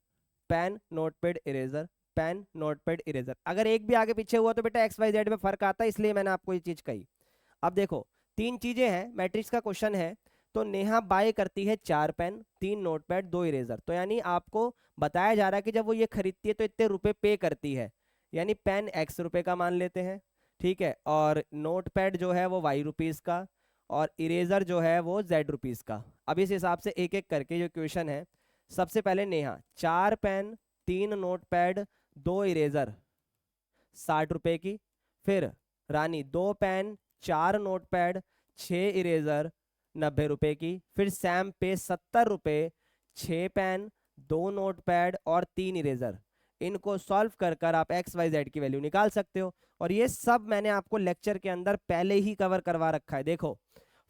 pen, notepad, eraser, pen, notepad, eraser. अगर एक भी आगे पीछे हुआ तो बेटा एक्स वाई जेड में फर्क आता है, इसलिए मैंने आपको ये चीज कही। अब देखो 3 चीजें हैं, मैट्रिक्स का क्वेश्चन है, तो नेहा बाय करती है 4 पेन, 3 नोटपैड, 2 इरेजर। तो यानी आपको बताया जा रहा है कि जब वो ये खरीदती है तो इतने रुपए पे करती है, यानी पेन x रुपए का मान लेते हैं। ठीक है, और नोटपैड जो है वो y रुपीज का, और इरेजर जो है वो z रुपीज का। अब इस हिसाब से एक एक करके जो क्वेश्चन है, सबसे पहले नेहा 4 पेन, 3 नोटपैड, 2 इरेजर, 60 रुपए की। फिर रानी 2 पेन, 4 नोटपैड, 6 इरेजर, 90 रुपए की। फिर सैम पे 70 रुपए, 6 पेन, 2 नोटपैड और 3 इरेजर। इनको सॉल्व कर कर आप एक्स वाई जेड की वैल्यू निकाल सकते हो, और ये सब मैंने आपको लेक्चर के अंदर पहले ही कवर करवा रखा है। देखो,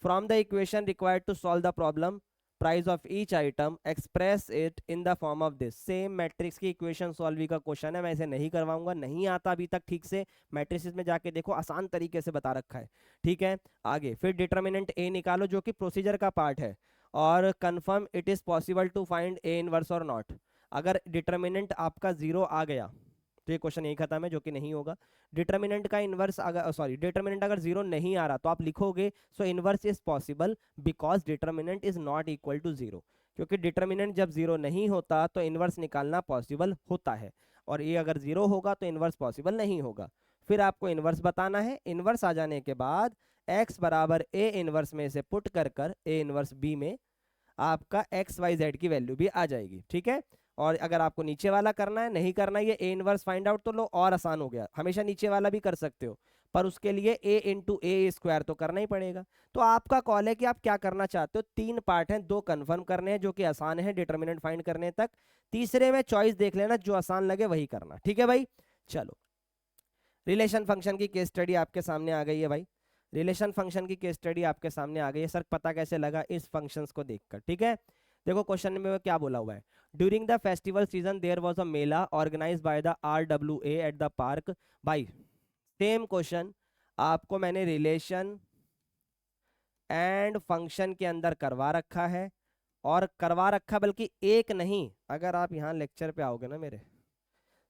from the equation required to solve the problem, price of each item, express it in the form of this. Same matrix की इक्वेशन सॉल्विंग का क्वेश्चन है, मैं इसे नहीं करवाऊंगा, नहीं आता अभी तक ठीक से, मैट्रिक्स में जाके देखो आसान तरीके से बता रखा है। ठीक है, आगे फिर डिटर्मिनेंट ए निकालो जो कि प्रोसीजर का पार्ट है, और confirm it is possible to find a inverse or not. अगर डिटर्मिनेंट आपका जीरो आ गया तो ये क्वेश्चन यही खत्म है, जो कि नहीं होगा। डिटर्मिनेंट का इनवर्स अगर सॉरी डिटर्मिनेंट अगर जीरो नहीं आ रहा तो आप लिखोगे so inverse is possible because determinant is not equal to zero. क्योंकि डिटर्मिनेंट जब जीरो नहीं होता तो इनवर्स निकालना पॉसिबल होता है, और ये अगर जीरो होगा तो इनवर्स पॉसिबल नहीं होगा। फिर आपको इनवर्स बताना है। इनवर्स आ जाने के बाद x बराबर ए इनवर्स में से पुट कर ए इनवर्स बी में आपका एक्स वाई जेड की वैल्यू भी आ जाएगी। ठीक है, और अगर आपको नीचे वाला करना है, नहीं करना है ये ए इनवर्स फाइंड आउट, तो लो और आसान हो गया, हमेशा नीचे वाला भी कर सकते हो, पर उसके लिए ए इंटू ए स्क्वायर तो करना ही पड़ेगा। तो आपका कॉल है कि आप क्या करना चाहते हो। तीन पार्ट हैं, दो कंफर्म करने हैं जो कि आसान है डिटर्मिनेंट फाइंड करने तक, तीसरे में चॉइस देख लेना, जो आसान लगे वही करना। ठीक है भाई, चलो रिलेशन फंक्शन की केस स्टडी आपके सामने आ गई है भाई। रिलेशन फंक्शन की केस स्टडी आपके सामने आ गई है। सर पता कैसे लगा? इस फंक्शंस को देखकर। ठीक है, देखो क्वेश्चन में क्या बोला हुआ है। During the festival season there was a mela organised by the RWA at the park. भाई सेम क्वेश्चन आपको मैंने रिलेशन एंड फंक्शन के अंदर करवा रखा है, और करवा रखा बल्कि एक नहीं, अगर आप यहाँ लेक्चर पे आओगे ना मेरे,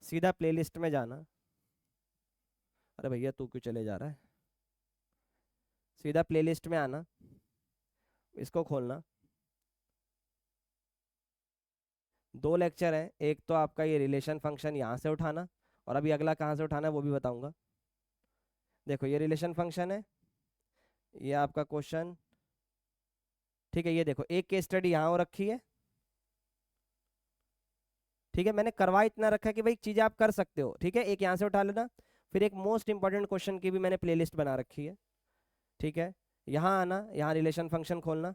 सीधा प्लेलिस्ट में जाना। अरे भैया तू क्यों चले जा रहा है? सीधा प्लेलिस्ट में आना, इसको खोलना। दो लेक्चर है, एक तो आपका ये रिलेशन फंक्शन यहाँ से उठाना, और अभी अगला कहाँ से उठाना है वो भी बताऊंगा। देखो ये रिलेशन फंक्शन है, ये आपका क्वेश्चन। ठीक है, ये देखो एक केस स्टडी यहाँ हो रखी है। ठीक है, मैंने करवा इतना रखा है कि भाई चीजें आप कर सकते हो। ठीक है, एक यहाँ से उठा लेना, फिर एक मोस्ट इंपॉर्टेंट क्वेश्चन की भी मैंने प्लेलिस्ट बना रखी है। ठीक है, यहाँ आना, यहाँ रिलेशन फंक्शन खोलना।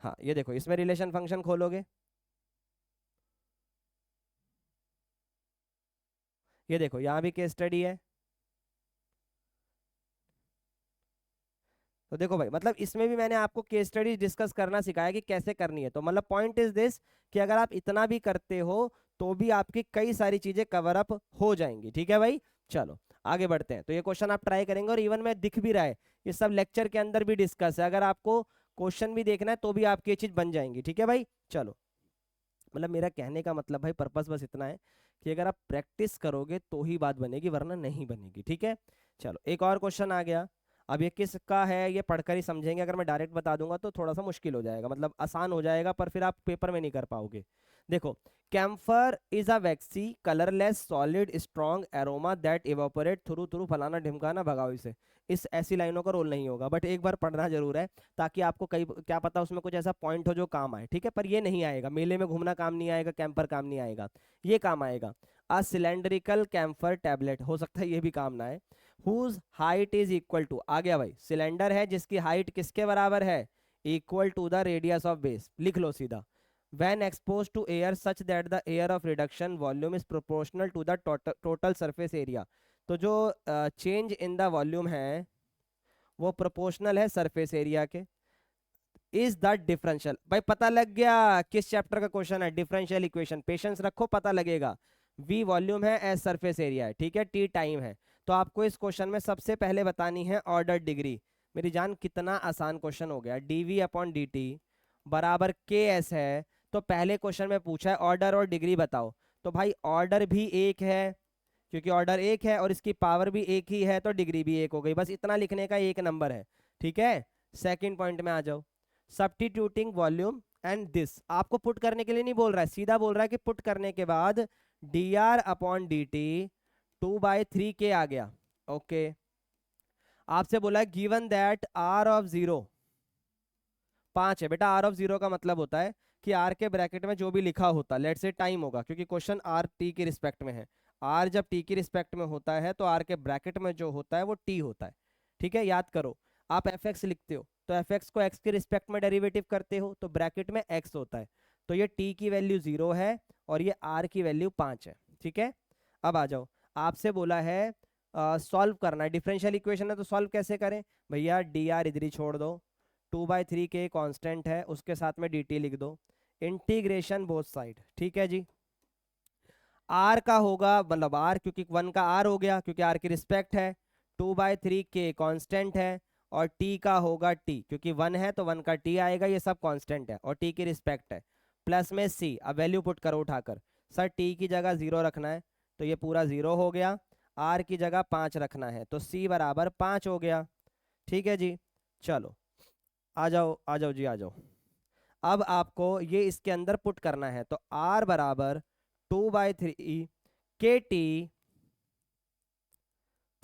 हाँ ये देखो, इसमें रिलेशन फंक्शन खोलोगे, ये देखो यहाँ भी केस स्टडी है। तो देखो भाई, मतलब इसमें भी मैंने आपको केस स्टडी डिस्कस करना सिखाया कि कैसे करनी है। तो मतलब पॉइंट इज दिस कि अगर आप इतना भी करते हो तो भी आपकी कई सारी चीजें कवर अप हो जाएंगी। ठीक है भाई, चलो आगे बढ़ते हैं। तो ये क्वेश्चन आप ट्राई करेंगे, और इवन में दिख भी रहा है, ये सब लेक्चर के अंदर भी डिस्कस है। अगर आपको क्वेश्चन भी देखना है तो भी आपकी ये चीज बन जाएंगी। ठीक है भाई, चलो मतलब मेरा कहने का मतलब भाई पर्पस बस इतना है कि अगर आप प्रैक्टिस करोगे तो ही बात बनेगी, वरना नहीं बनेगी। ठीक है, चलो एक और क्वेश्चन आ गया। अब ये किसका है ये पढ़कर ही समझेंगे, अगर मैं डायरेक्ट बता दूंगा तो थोड़ा सा मुश्किल हो जाएगा, मतलब आसान हो जाएगा पर फिर आप पेपर में नहीं कर पाओगे। देखो, camphor is a waxy colourless solid strong aroma that evaporate through through फलाना ढिमकाना, भगाओ इसे। इस ऐसी लाइनों का रोल नहीं होगा, बट एक बार पढ़ना जरूर है, ताकि आपको कई क्या पता उसमें कुछ ऐसा पॉइंट हो जो काम आए। ठीक है, पर ये नहीं आएगा, मेले में घूमना काम नहीं आएगा, कैंपर काम नहीं आएगा, ये काम आएगा। अ सिलेंड्रिकल कैम्फर टैबलेट, हो सकता है ये भी काम ना आए। Whose height is equal to, आ गया भाई, सिलेंडर है जिसकी हाइट किसके बराबर है? Equal to the radius of base, लिख लो सीधा। when exposed to air such that the air of reduction volume is proportional to the total surface area। तो जो चेंज इन द वॉल्यूम है वो प्रोपोर्शनल है सरफेस एरिया के। Is the differential, भाई पता लग गया किस चैप्टर का क्वेश्चन है, डिफरेंशियल इक्वेशन, पेशेंस रखो पता लगेगा। v वॉल्यूम है, s सरफेस एरिया है, ठीक है, t टाइम है। तो आपको इस क्वेश्चन में सबसे पहले बतानी है ऑर्डर डिग्री। मेरी जान कितना आसान क्वेश्चन हो गया, dv अपॉन dt बराबर ks है। तो पहले क्वेश्चन में पूछा है ऑर्डर और डिग्री बताओ, तो भाई ऑर्डर भी एक है, क्योंकि ऑर्डर एक है और इसकी पावर भी एक ही है, तो डिग्री भी एक हो गई, बस इतना लिखने का एक नंबर है। ठीक है, सेकंड पॉइंट में आ जाओ। सब्स्टिट्यूटिंग वॉल्यूम एंड दिस, आपको पुट करने के लिए नहीं बोल रहा है, सीधा बोल रहा है कि पुट करने के बाद D R upon D T 2/3 के आ गया। ओके, आपसे बोला है given that R of zero 5 है। बेटा आर ऑफ जीरो का मतलब होता है कि आर के ब्रैकेट में जो भी लिखा होता, लेट से टाइम होगा, क्योंकि क्वेश्चन आर टी के रिस्पेक्ट में है। आर जब टी की रिस्पेक्ट में होता है तो आर के ब्रैकेट में जो होता है वो टी होता है। ठीक है, याद करो, आप एफ एक्स लिखते हो तो एफ एक्स को एक्स के रिस्पेक्ट में डेरिवेटिव करते हो तो ब्रैकेट में एक्स होता है। तो ये टी की वैल्यू 0 है और ये आर की वैल्यू 5 है। ठीक है, अब आ जाओ, आपसे बोला है सॉल्व करना है, डिफरेंशियल इक्वेशन है तो सॉल्व कैसे करें? भैया डी आर इधर ही छोड़ दो, 2/3 के कांस्टेंट है उसके साथ में dt लिख दो, इंटीग्रेशन बोथ साइड। ठीक है जी, r का होगा मतलब r, क्योंकि 1 का r हो गया क्योंकि r की रिस्पेक्ट है, 2/3 के कांस्टेंट है, और t का होगा t, क्योंकि 1 है तो 1 का t आएगा, ये सब कांस्टेंट है और t की रिस्पेक्ट है, प्लस में c। अब वैल्यू पुट करो उठाकर। सर t की जगह 0 रखना है तो ये पूरा 0 हो गया, r की जगह 5 रखना है तो c बराबर 5 हो गया। ठीक है जी, चलो आ जाओ आ जाओ जी आ जाओ। अब आपको ये इसके अंदर पुट करना है तो r बराबर 2/3 के टी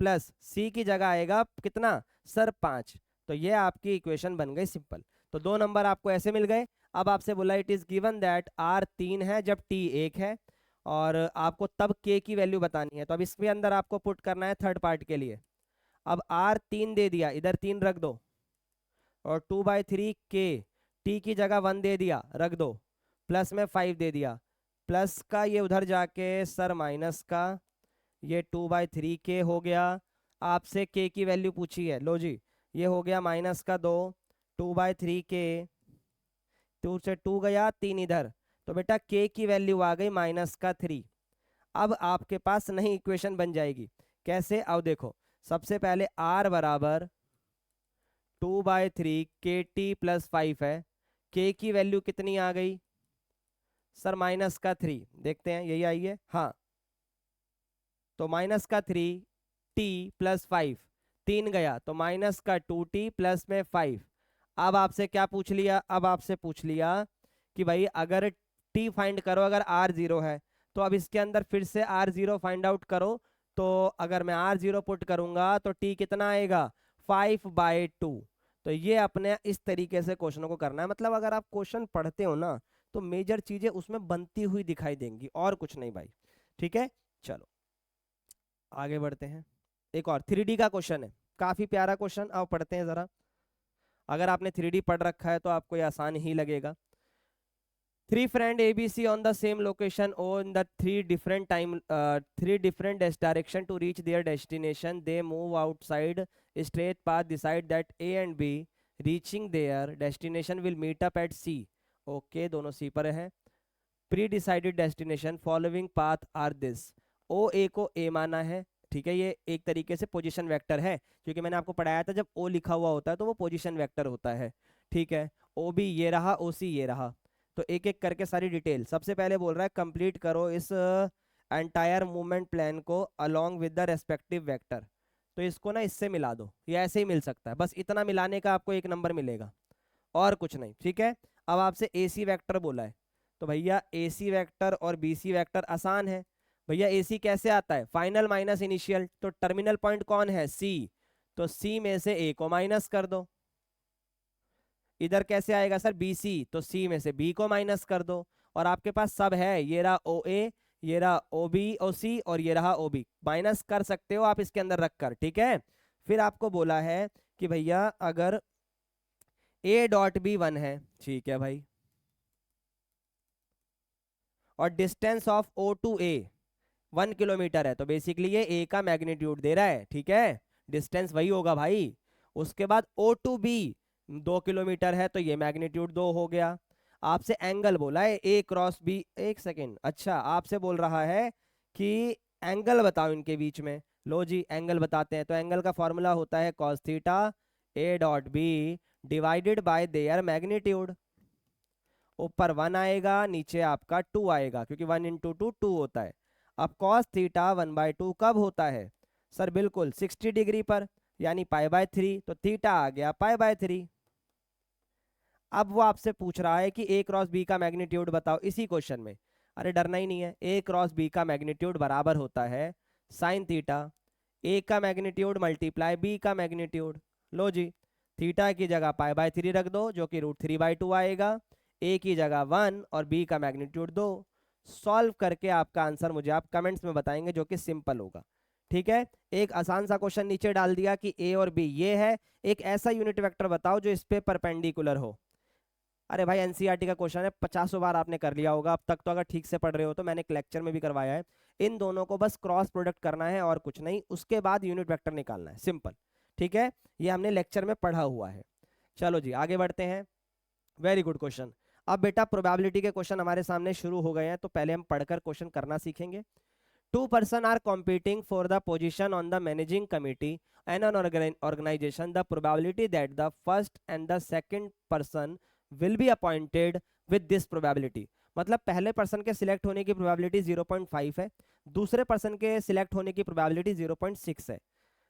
प्लस c की जगह आएगा कितना सर 5। तो ये आपकी इक्वेशन बन गई सिंपल। तो 2 नंबर आपको ऐसे मिल गए। अब आपसे बोला it is given that r 3 है जब t 1 है, और आपको तब k की वैल्यू बतानी है। तो अब इसके अंदर आपको पुट करना है थर्ड पार्ट के लिए। अब r 3 दे दिया, इधर 3 रख दो, और 2/3 के टी की जगह 1 दे दिया, रख दो, प्लस में 5 दे दिया, प्लस का ये उधर जाके सर माइनस का, ये 2/3 के हो गया। आपसे के की वैल्यू पूछी है, लो जी ये हो गया माइनस का 2, 2/3 के, 2 से 2 गया, 3 इधर, तो बेटा के की वैल्यू आ गई माइनस का 3। अब आपके पास नई इक्वेशन बन जाएगी। कैसे, अब देखो सबसे पहले r बराबर 2/3 के टी प्लस 5 है, के की वैल्यू कितनी आ गई सर माइनस का 3, देखते हैं यही आई है, हाँ तो माइनस का 3 टी प्लस 5, 3 गया तो माइनस का 2t प्लस में 5। अब आपसे क्या पूछ लिया, अब आपसे पूछ लिया कि भाई अगर t फाइंड करो अगर r 0 है, तो अब इसके अंदर फिर से r 0 फाइंड आउट करो। तो अगर मैं r 0 पुट करूंगा तो t कितना आएगा 5/2। तो ये अपने इस तरीके से क्वेश्चनों को करना है। मतलब अगर आप क्वेश्चन पढ़ते हो ना तो मेजर चीजें उसमें बनती हुई दिखाई देंगी और कुछ नहीं भाई। ठीक है, चलो आगे बढ़ते हैं। एक और 3D का क्वेश्चन है, काफी प्यारा क्वेश्चन, आओ पढ़ते हैं जरा। अगर आपने 3D पढ़ रखा है तो आपको ये आसान ही लगेगा। 3 friend ABC on the same location on the 3 different direction to reach their destination. They move outside straight path, decide that A and B reaching their destination will meet up at C. Okay, दोनों C पर है। Pre-decided destination following path are this. O A को A माना है, ठीक है, ये एक तरीके से पोजीशन वेक्टर है, क्योंकि मैंने आपको पढ़ाया था जब O लिखा हुआ होता है तो वो पोजीशन वेक्टर होता है। ठीक है, O B ये रहा, O C ये रहा। तो एक एक करके सारी डिटेल। सबसे पहले बोल रहा है कंप्लीट करो इस एंटायर मूवमेंट प्लान को along with the respective vector. तो इसको ना इससे मिला दो, ये ऐसे ही मिल सकता है, बस इतना मिलाने का आपको 1 नंबर मिलेगा और कुछ नहीं। ठीक है, अब आपसे AC वेक्टर बोला है, तो भैया AC वेक्टर और BC वेक्टर आसान है। भैया AC कैसे आता है, फाइनल माइनस इनिशियल, तो टर्मिनल पॉइंट कौन है C, तो C में से A को माइनस कर दो। इधर कैसे आएगा सर BC, तो C में से B को माइनस कर दो। और आपके पास सब है, ये रहा OA, ये रहा OB OC और ये रहा OB, माइनस कर सकते हो आप इसके अंदर रखकर। ठीक है, फिर आपको बोला है कि भैया अगर A.B 1 है, ठीक है भाई, और distance of O to A 1 kilometre है, तो बेसिकली ये A का मैग्नीट्यूड दे रहा है। ठीक है, डिस्टेंस वही होगा भाई। उसके बाद O टू B 2 किलोमीटर है, तो ये मैग्नीट्यूड 2 हो गया। आपसे एंगल बोला है A क्रॉस B, एक सेकेंड, अच्छा आपसे बोल रहा है कि एंगल बताओ इनके बीच में। लो जी एंगल बताते हैं, तो एंगल का फॉर्मूला होता है cos theta A.B divided by there magnitude. ऊपर 1 आएगा, नीचे आपका 2 आएगा, क्योंकि 1 इंटू 2 2 होता है। अब cos थीटा 1/2 कब होता है सर, बिल्कुल 60 डिग्री पर, यानी π/3, तो थीटा आ गया π/3। अब वो आपसे पूछ रहा है कि A क्रॉस B का मैग्नीट्यूड बताओ इसी क्वेश्चन में। अरे डरना ही नहीं है, A क्रॉस B का मैग्नीट्यूड बराबर होता है साइन थीटा, A का मैग्नीट्यूड मल्टीप्लाई B का मैग्नीट्यूड। लो जी, थीटा की जगह π/3 रख दो, जो कि √3/2 आएगा, A की जगह 1 और B का मैग्नीट्यूड 2। सॉल्व करके आपका आंसर मुझे आप कमेंट्स में बताएंगे, जो कि सिंपल होगा। ठीक है, एक आसान सा क्वेश्चन नीचे डाल दिया कि A और B ये है, एक ऐसा यूनिट वेक्टर बताओ जो इस पे परपेंडिकुलर हो। अरे भाई एनसीईआरटी का क्वेश्चन है, 50 बार आपने कर लिया होगा अब तक, तो अगर ठीक से पढ़ रहे हो तो मैंने एक लेक्चर में भी करवाया है। इन दोनों को बस क्रॉस प्रोडक्ट करना है और कुछ नहीं, उसके बाद यूनिट वेक्टर निकालना है, सिंपल। ठीक है, ये हमने लेक्चर में पढ़ा हुआ है। चलो जी आगे बढ़ते हैं। Very good question. अब बेटा प्रोबेबिलिटी के क्वेश्चन हमारे सामने शुरू हो गए हैं, तो पहले हम पढ़कर क्वेश्चन करना सीखेंगे। 2 persons are competing for the position on the managing committee in an organization, the probability that the first and the second person will be appointed with this probability, मतलब पहले पर्सन के सिलेक्ट होने की probability 0.5 है, दूसरे person के select होने की प्रोबेबिलिटी 0.6 है।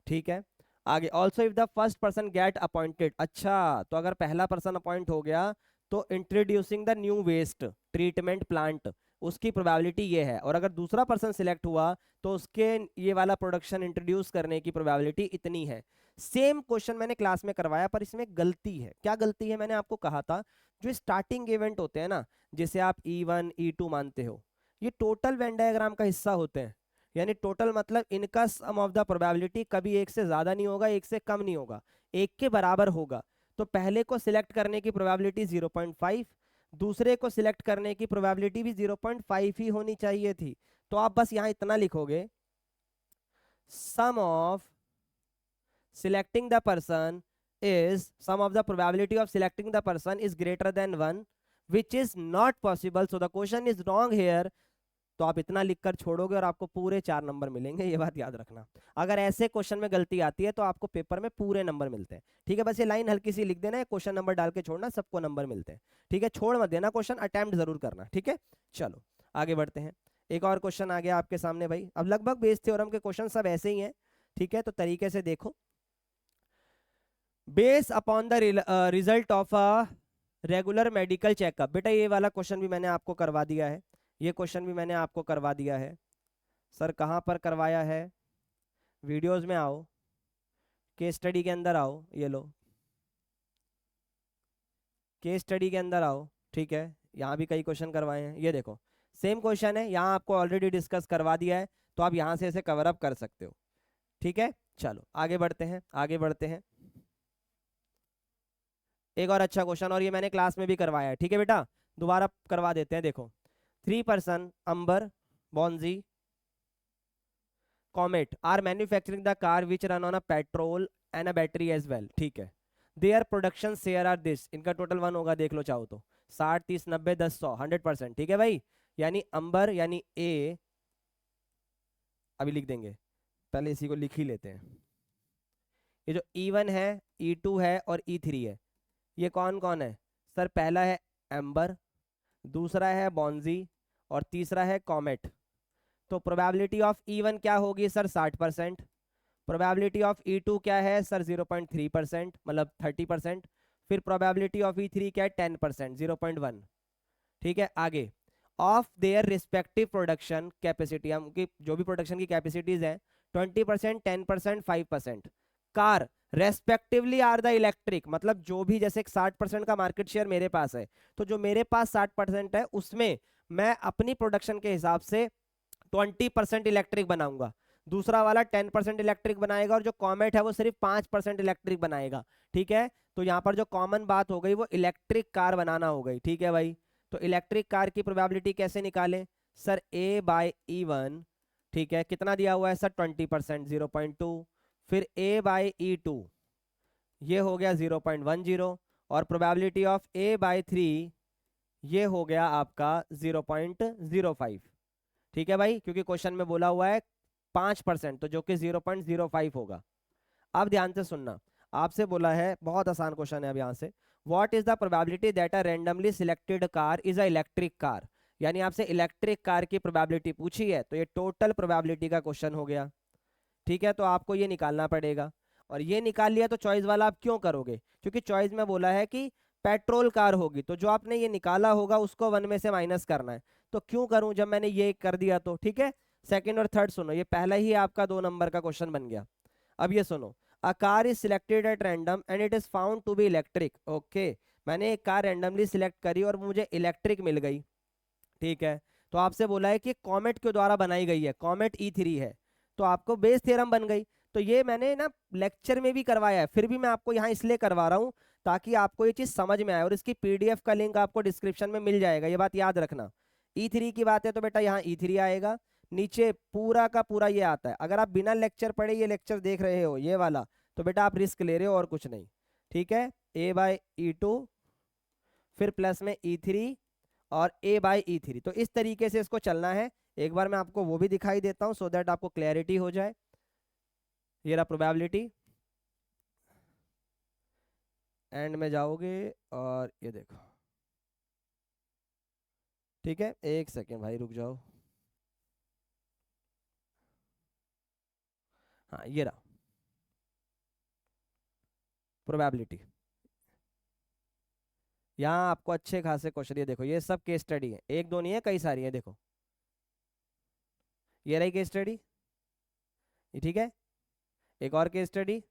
ठीक है, आगे also if the first person get appointed, अच्छा तो अगर पहला पर्सन अपॉइंट हो गया तो introducing the new waste treatment plant, उसकी प्रोबेबिलिटी ये है, और अगर दूसरा पर्सन सिलेक्ट हुआ तो उसके ये वाला प्रोडक्शन इंट्रोड्यूस करने की प्रोबेबिलिटी इतनी है। सेम क्वेश्चन मैंने क्लास में करवाया, पर इसमें गलती है। क्या गलती है? मैंने आपको कहा था जो स्टार्टिंग इवेंट होते हैं ना, जिसे आप E1 E2 मानते हो, ये टोटल वेन डायग्राम का हिस्सा होते हैं। यानी टोटल मतलब इनका सम ऑफ द प्रोबेबिलिटी कभी एक से ज्यादा नहीं होगा, एक से कम नहीं होगा, एक के बराबर होगा। तो पहले को सिलेक्ट करने की प्रोबेबिलिटी 0.5, दूसरे को सिलेक्ट करने की प्रोबेबिलिटी भी 0.5 ही होनी चाहिए थी। तो आप बस यहां इतना लिखोगे, sum of selecting the person is sum of the probability of selecting the person is greater than 1, which is not possible, so the question is wrong here। तो आप इतना लिखकर छोड़ोगे और आपको पूरे 4 नंबर मिलेंगे, ये बात याद रखना। अगर ऐसे क्वेश्चन में गलती आती है तो आपको पेपर में पूरे नंबर मिलते हैं। ठीक है, बस ये लाइन हल्की सी लिख देना, क्वेश्चन नंबर डाल के छोड़ना, सबको नंबर मिलते हैं। ठीक है, छोड़ मत देना क्वेश्चन, अटेम्प्ट जरूर करना। ठीक है, चलो आगे बढ़ते हैं। एक और क्वेश्चन आ गया आपके सामने भाई। अब लगभग बेस थ्योरम के क्वेश्चन सब ऐसे ही हैं। ठीक है, तो तरीके से देखो। Base upon the result of a regular medical checkup, बेटा ये वाला क्वेश्चन भी मैंने आपको करवा दिया है, ये क्वेश्चन भी मैंने आपको करवा दिया है। सर कहाँ पर करवाया है? वीडियोस में आओ, केस स्टडी के अंदर आओ, ये लो केस स्टडी के अंदर आओ। ठीक है, यहाँ भी कई क्वेश्चन करवाए हैं, ये देखो सेम क्वेश्चन है, यहाँ आपको ऑलरेडी डिस्कस करवा दिया है, तो आप यहाँ से इसे कवर अप कर सकते हो। ठीक है, चलो आगे बढ़ते हैं, आगे बढ़ते हैं। एक और अच्छा क्वेश्चन, और ये मैंने क्लास में भी करवाया है। ठीक है बेटा, दोबारा करवा देते हैं। देखो 3 person Amber, Bonzi, Comet are manufacturing the car which run on a petrol and a battery as well. ठीक है, their production share are this, इनका टोटल 1 होगा, देख लो चाहो तो 60 30 90 10 100 100%। ठीक है भाई, यानी अंबर यानी ए, अभी लिख देंगे, पहले इसी को लिख ही लेते हैं। ये जो E1 है, E2 है और E3 है, ये कौन कौन है? सर पहला है एम्बर, दूसरा है बॉन्जी और तीसरा है कॉमेट। तो प्रोबेबिलिटी ऑफ E1 क्या होगी सर? 60%। प्रोबेबिलिटी ऑफ E2 क्या है सर? 0.3%, मतलब 30%। फिर प्रोबेबिलिटी ऑफ E3 क्या है? 10%, 0.1। ठीक है, आगे of their respective production capacity, उनकी जो भी प्रोडक्शन की कैपेसिटीज है, 20%, 10%, 5%। Car respectively are the electric, मतलब जो भी, जैसे 60% का मार्केट शेयर मेरे पास है, तो जो मेरे पास 60% है उसमें मैं अपनी प्रोडक्शन के हिसाब से 20% इलेक्ट्रिक बनाऊंगा, दूसरा वाला 10% इलेक्ट्रिक बनाएगा, और जो कॉमेट है वो सिर्फ 5% इलेक्ट्रिक बनाएगा। ठीक है, तो यहाँ पर जो कॉमन बात हो गई वो इलेक्ट्रिक कार बनाना हो गई। ठीक है भाई, तो इलेक्ट्रिक कार की प्रोबेबिलिटी कैसे निकालें? सर A/E1, ठीक है, कितना दिया हुआ है सर? 20%, 0.2। फिर A/E2 ये हो गया 0.10, और प्रोबेबिलिटी ऑफ A/3 ये हो गया आपका 0.05। ठीक है भाई, क्योंकि क्वेश्चन में बोला हुआ है 5%, तो जो कि 0.05 होगा। अब ध्यान से सुनना, आपसे बोला है, बहुत आसान क्वेश्चन है अब यहाँ से, what is the probability that a randomly selected car is a electric car. यानी आपसे इलेक्ट्रिक कार की प्रोबेबिलिटी पूछी है, तो ये टोटल प्रोबेबिलिटी का क्वेश्चन हो गया। ठीक है, तो आपको ये निकालना पड़ेगा, और ये निकाल लिया तो चॉइस वाला आप क्यों करोगे? क्योंकि चॉइस में बोला है कि पेट्रोल कार होगी, तो जो आपने ये निकाला होगा उसको 1 में से माइनस करना है। तो क्यों करूं जब मैंने ये कर दिया तो? ठीक है, सेकंड और थर्ड सुनो, ये पहला ही आपका 2 नंबर का क्वेश्चन बन गया। अब ये सुनो, a car is selected at random and it is found to be electric. Okay, मैंने एक कार रैंडमली सिलेक्ट करी और मुझे इलेक्ट्रिक मिल गई। ठीक है, तो आपसे बोला है कि कॉमेट के द्वारा बनाई गई है, कॉमेट E3 है, तो आपको बेस थ्योरम बन गई। तो ये मैंने ना लेक्चर में भी करवाया है, फिर भी मैं आपको यहाँ इसलिए करवा रहा हूँ ताकि आपको ये चीज समझ में आए, और इसकी PDF का लिंक आपको डिस्क्रिप्शन में मिल जाएगा, ये बात याद रखना। E3 की बात है तो बेटा यहाँ E3 आएगा, नीचे पूरा का पूरा ये आता है। अगर आप बिना लेक्चर पढ़े ये लेक्चर देख रहे हो ये वाला, तो बेटा आप रिस्क ले रहे हो और कुछ नहीं। ठीक है, A/E2 फिर प्लस में E3 और A/E3, तो इस तरीके से इसको चलना है। एक बार मैं आपको वो भी दिखाई देता हूं सो दैट आपको क्लैरिटी हो जाए। ये रहा प्रोबेबिलिटी, एंड में जाओगे और ये देखो, ठीक है, एक सेकेंड भाई रुक जाओ। हाँ ये रहा प्रोबेबिलिटी। यहाँ आपको अच्छे खासे क्वेश्चन, ये देखो ये सब केस स्टडी है, एक दो नहीं है, कई सारी है, देखो ये रही केस स्टडी, ये ठीक है, एक और केस स्टडी,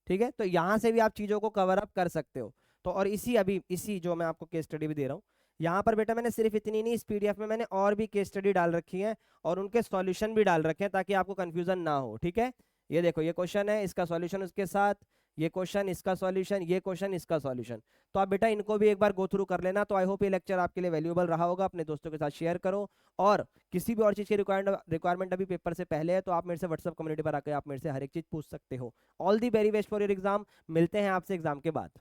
ठीक है। तो यहाँ से भी आप चीजों को कवर अप कर सकते हो। तो और इसी अभी इसी जो मैं आपको केस स्टडी भी दे रहा हूँ, यहाँ पर बेटा मैंने सिर्फ इतनी नहीं, इस पीडीएफ में मैंने और भी केस स्टडी डाल रखी है और उनके सॉल्यूशन भी डाल रखे हैं ताकि आपको कंफ्यूजन ना हो, ठीक है। ये देखो ये क्वेश्चन है, इसका सॉल्यूशन उसके साथ, ये क्वेश्चन इसका सॉल्यूशन, ये क्वेश्चन इसका सॉल्यूशन। तो आप बेटा इनको भी एक बार गो थ्रू कर लेना। तो आई होप ये लेक्चर आपके लिए वैल्यूएबल रहा होगा, अपने दोस्तों के साथ शेयर करो। और किसी भी और चीज़ की रिक्वायरमेंट अभी पेपर से पहले है तो आप मेरे से व्हाट्सअप कम्युनिटी पर आकर आप मेरे से हर एक चीज़ पूछ सकते हो। All the very best for your exam. मिलते हैं आपसे एग्जाम के बाद।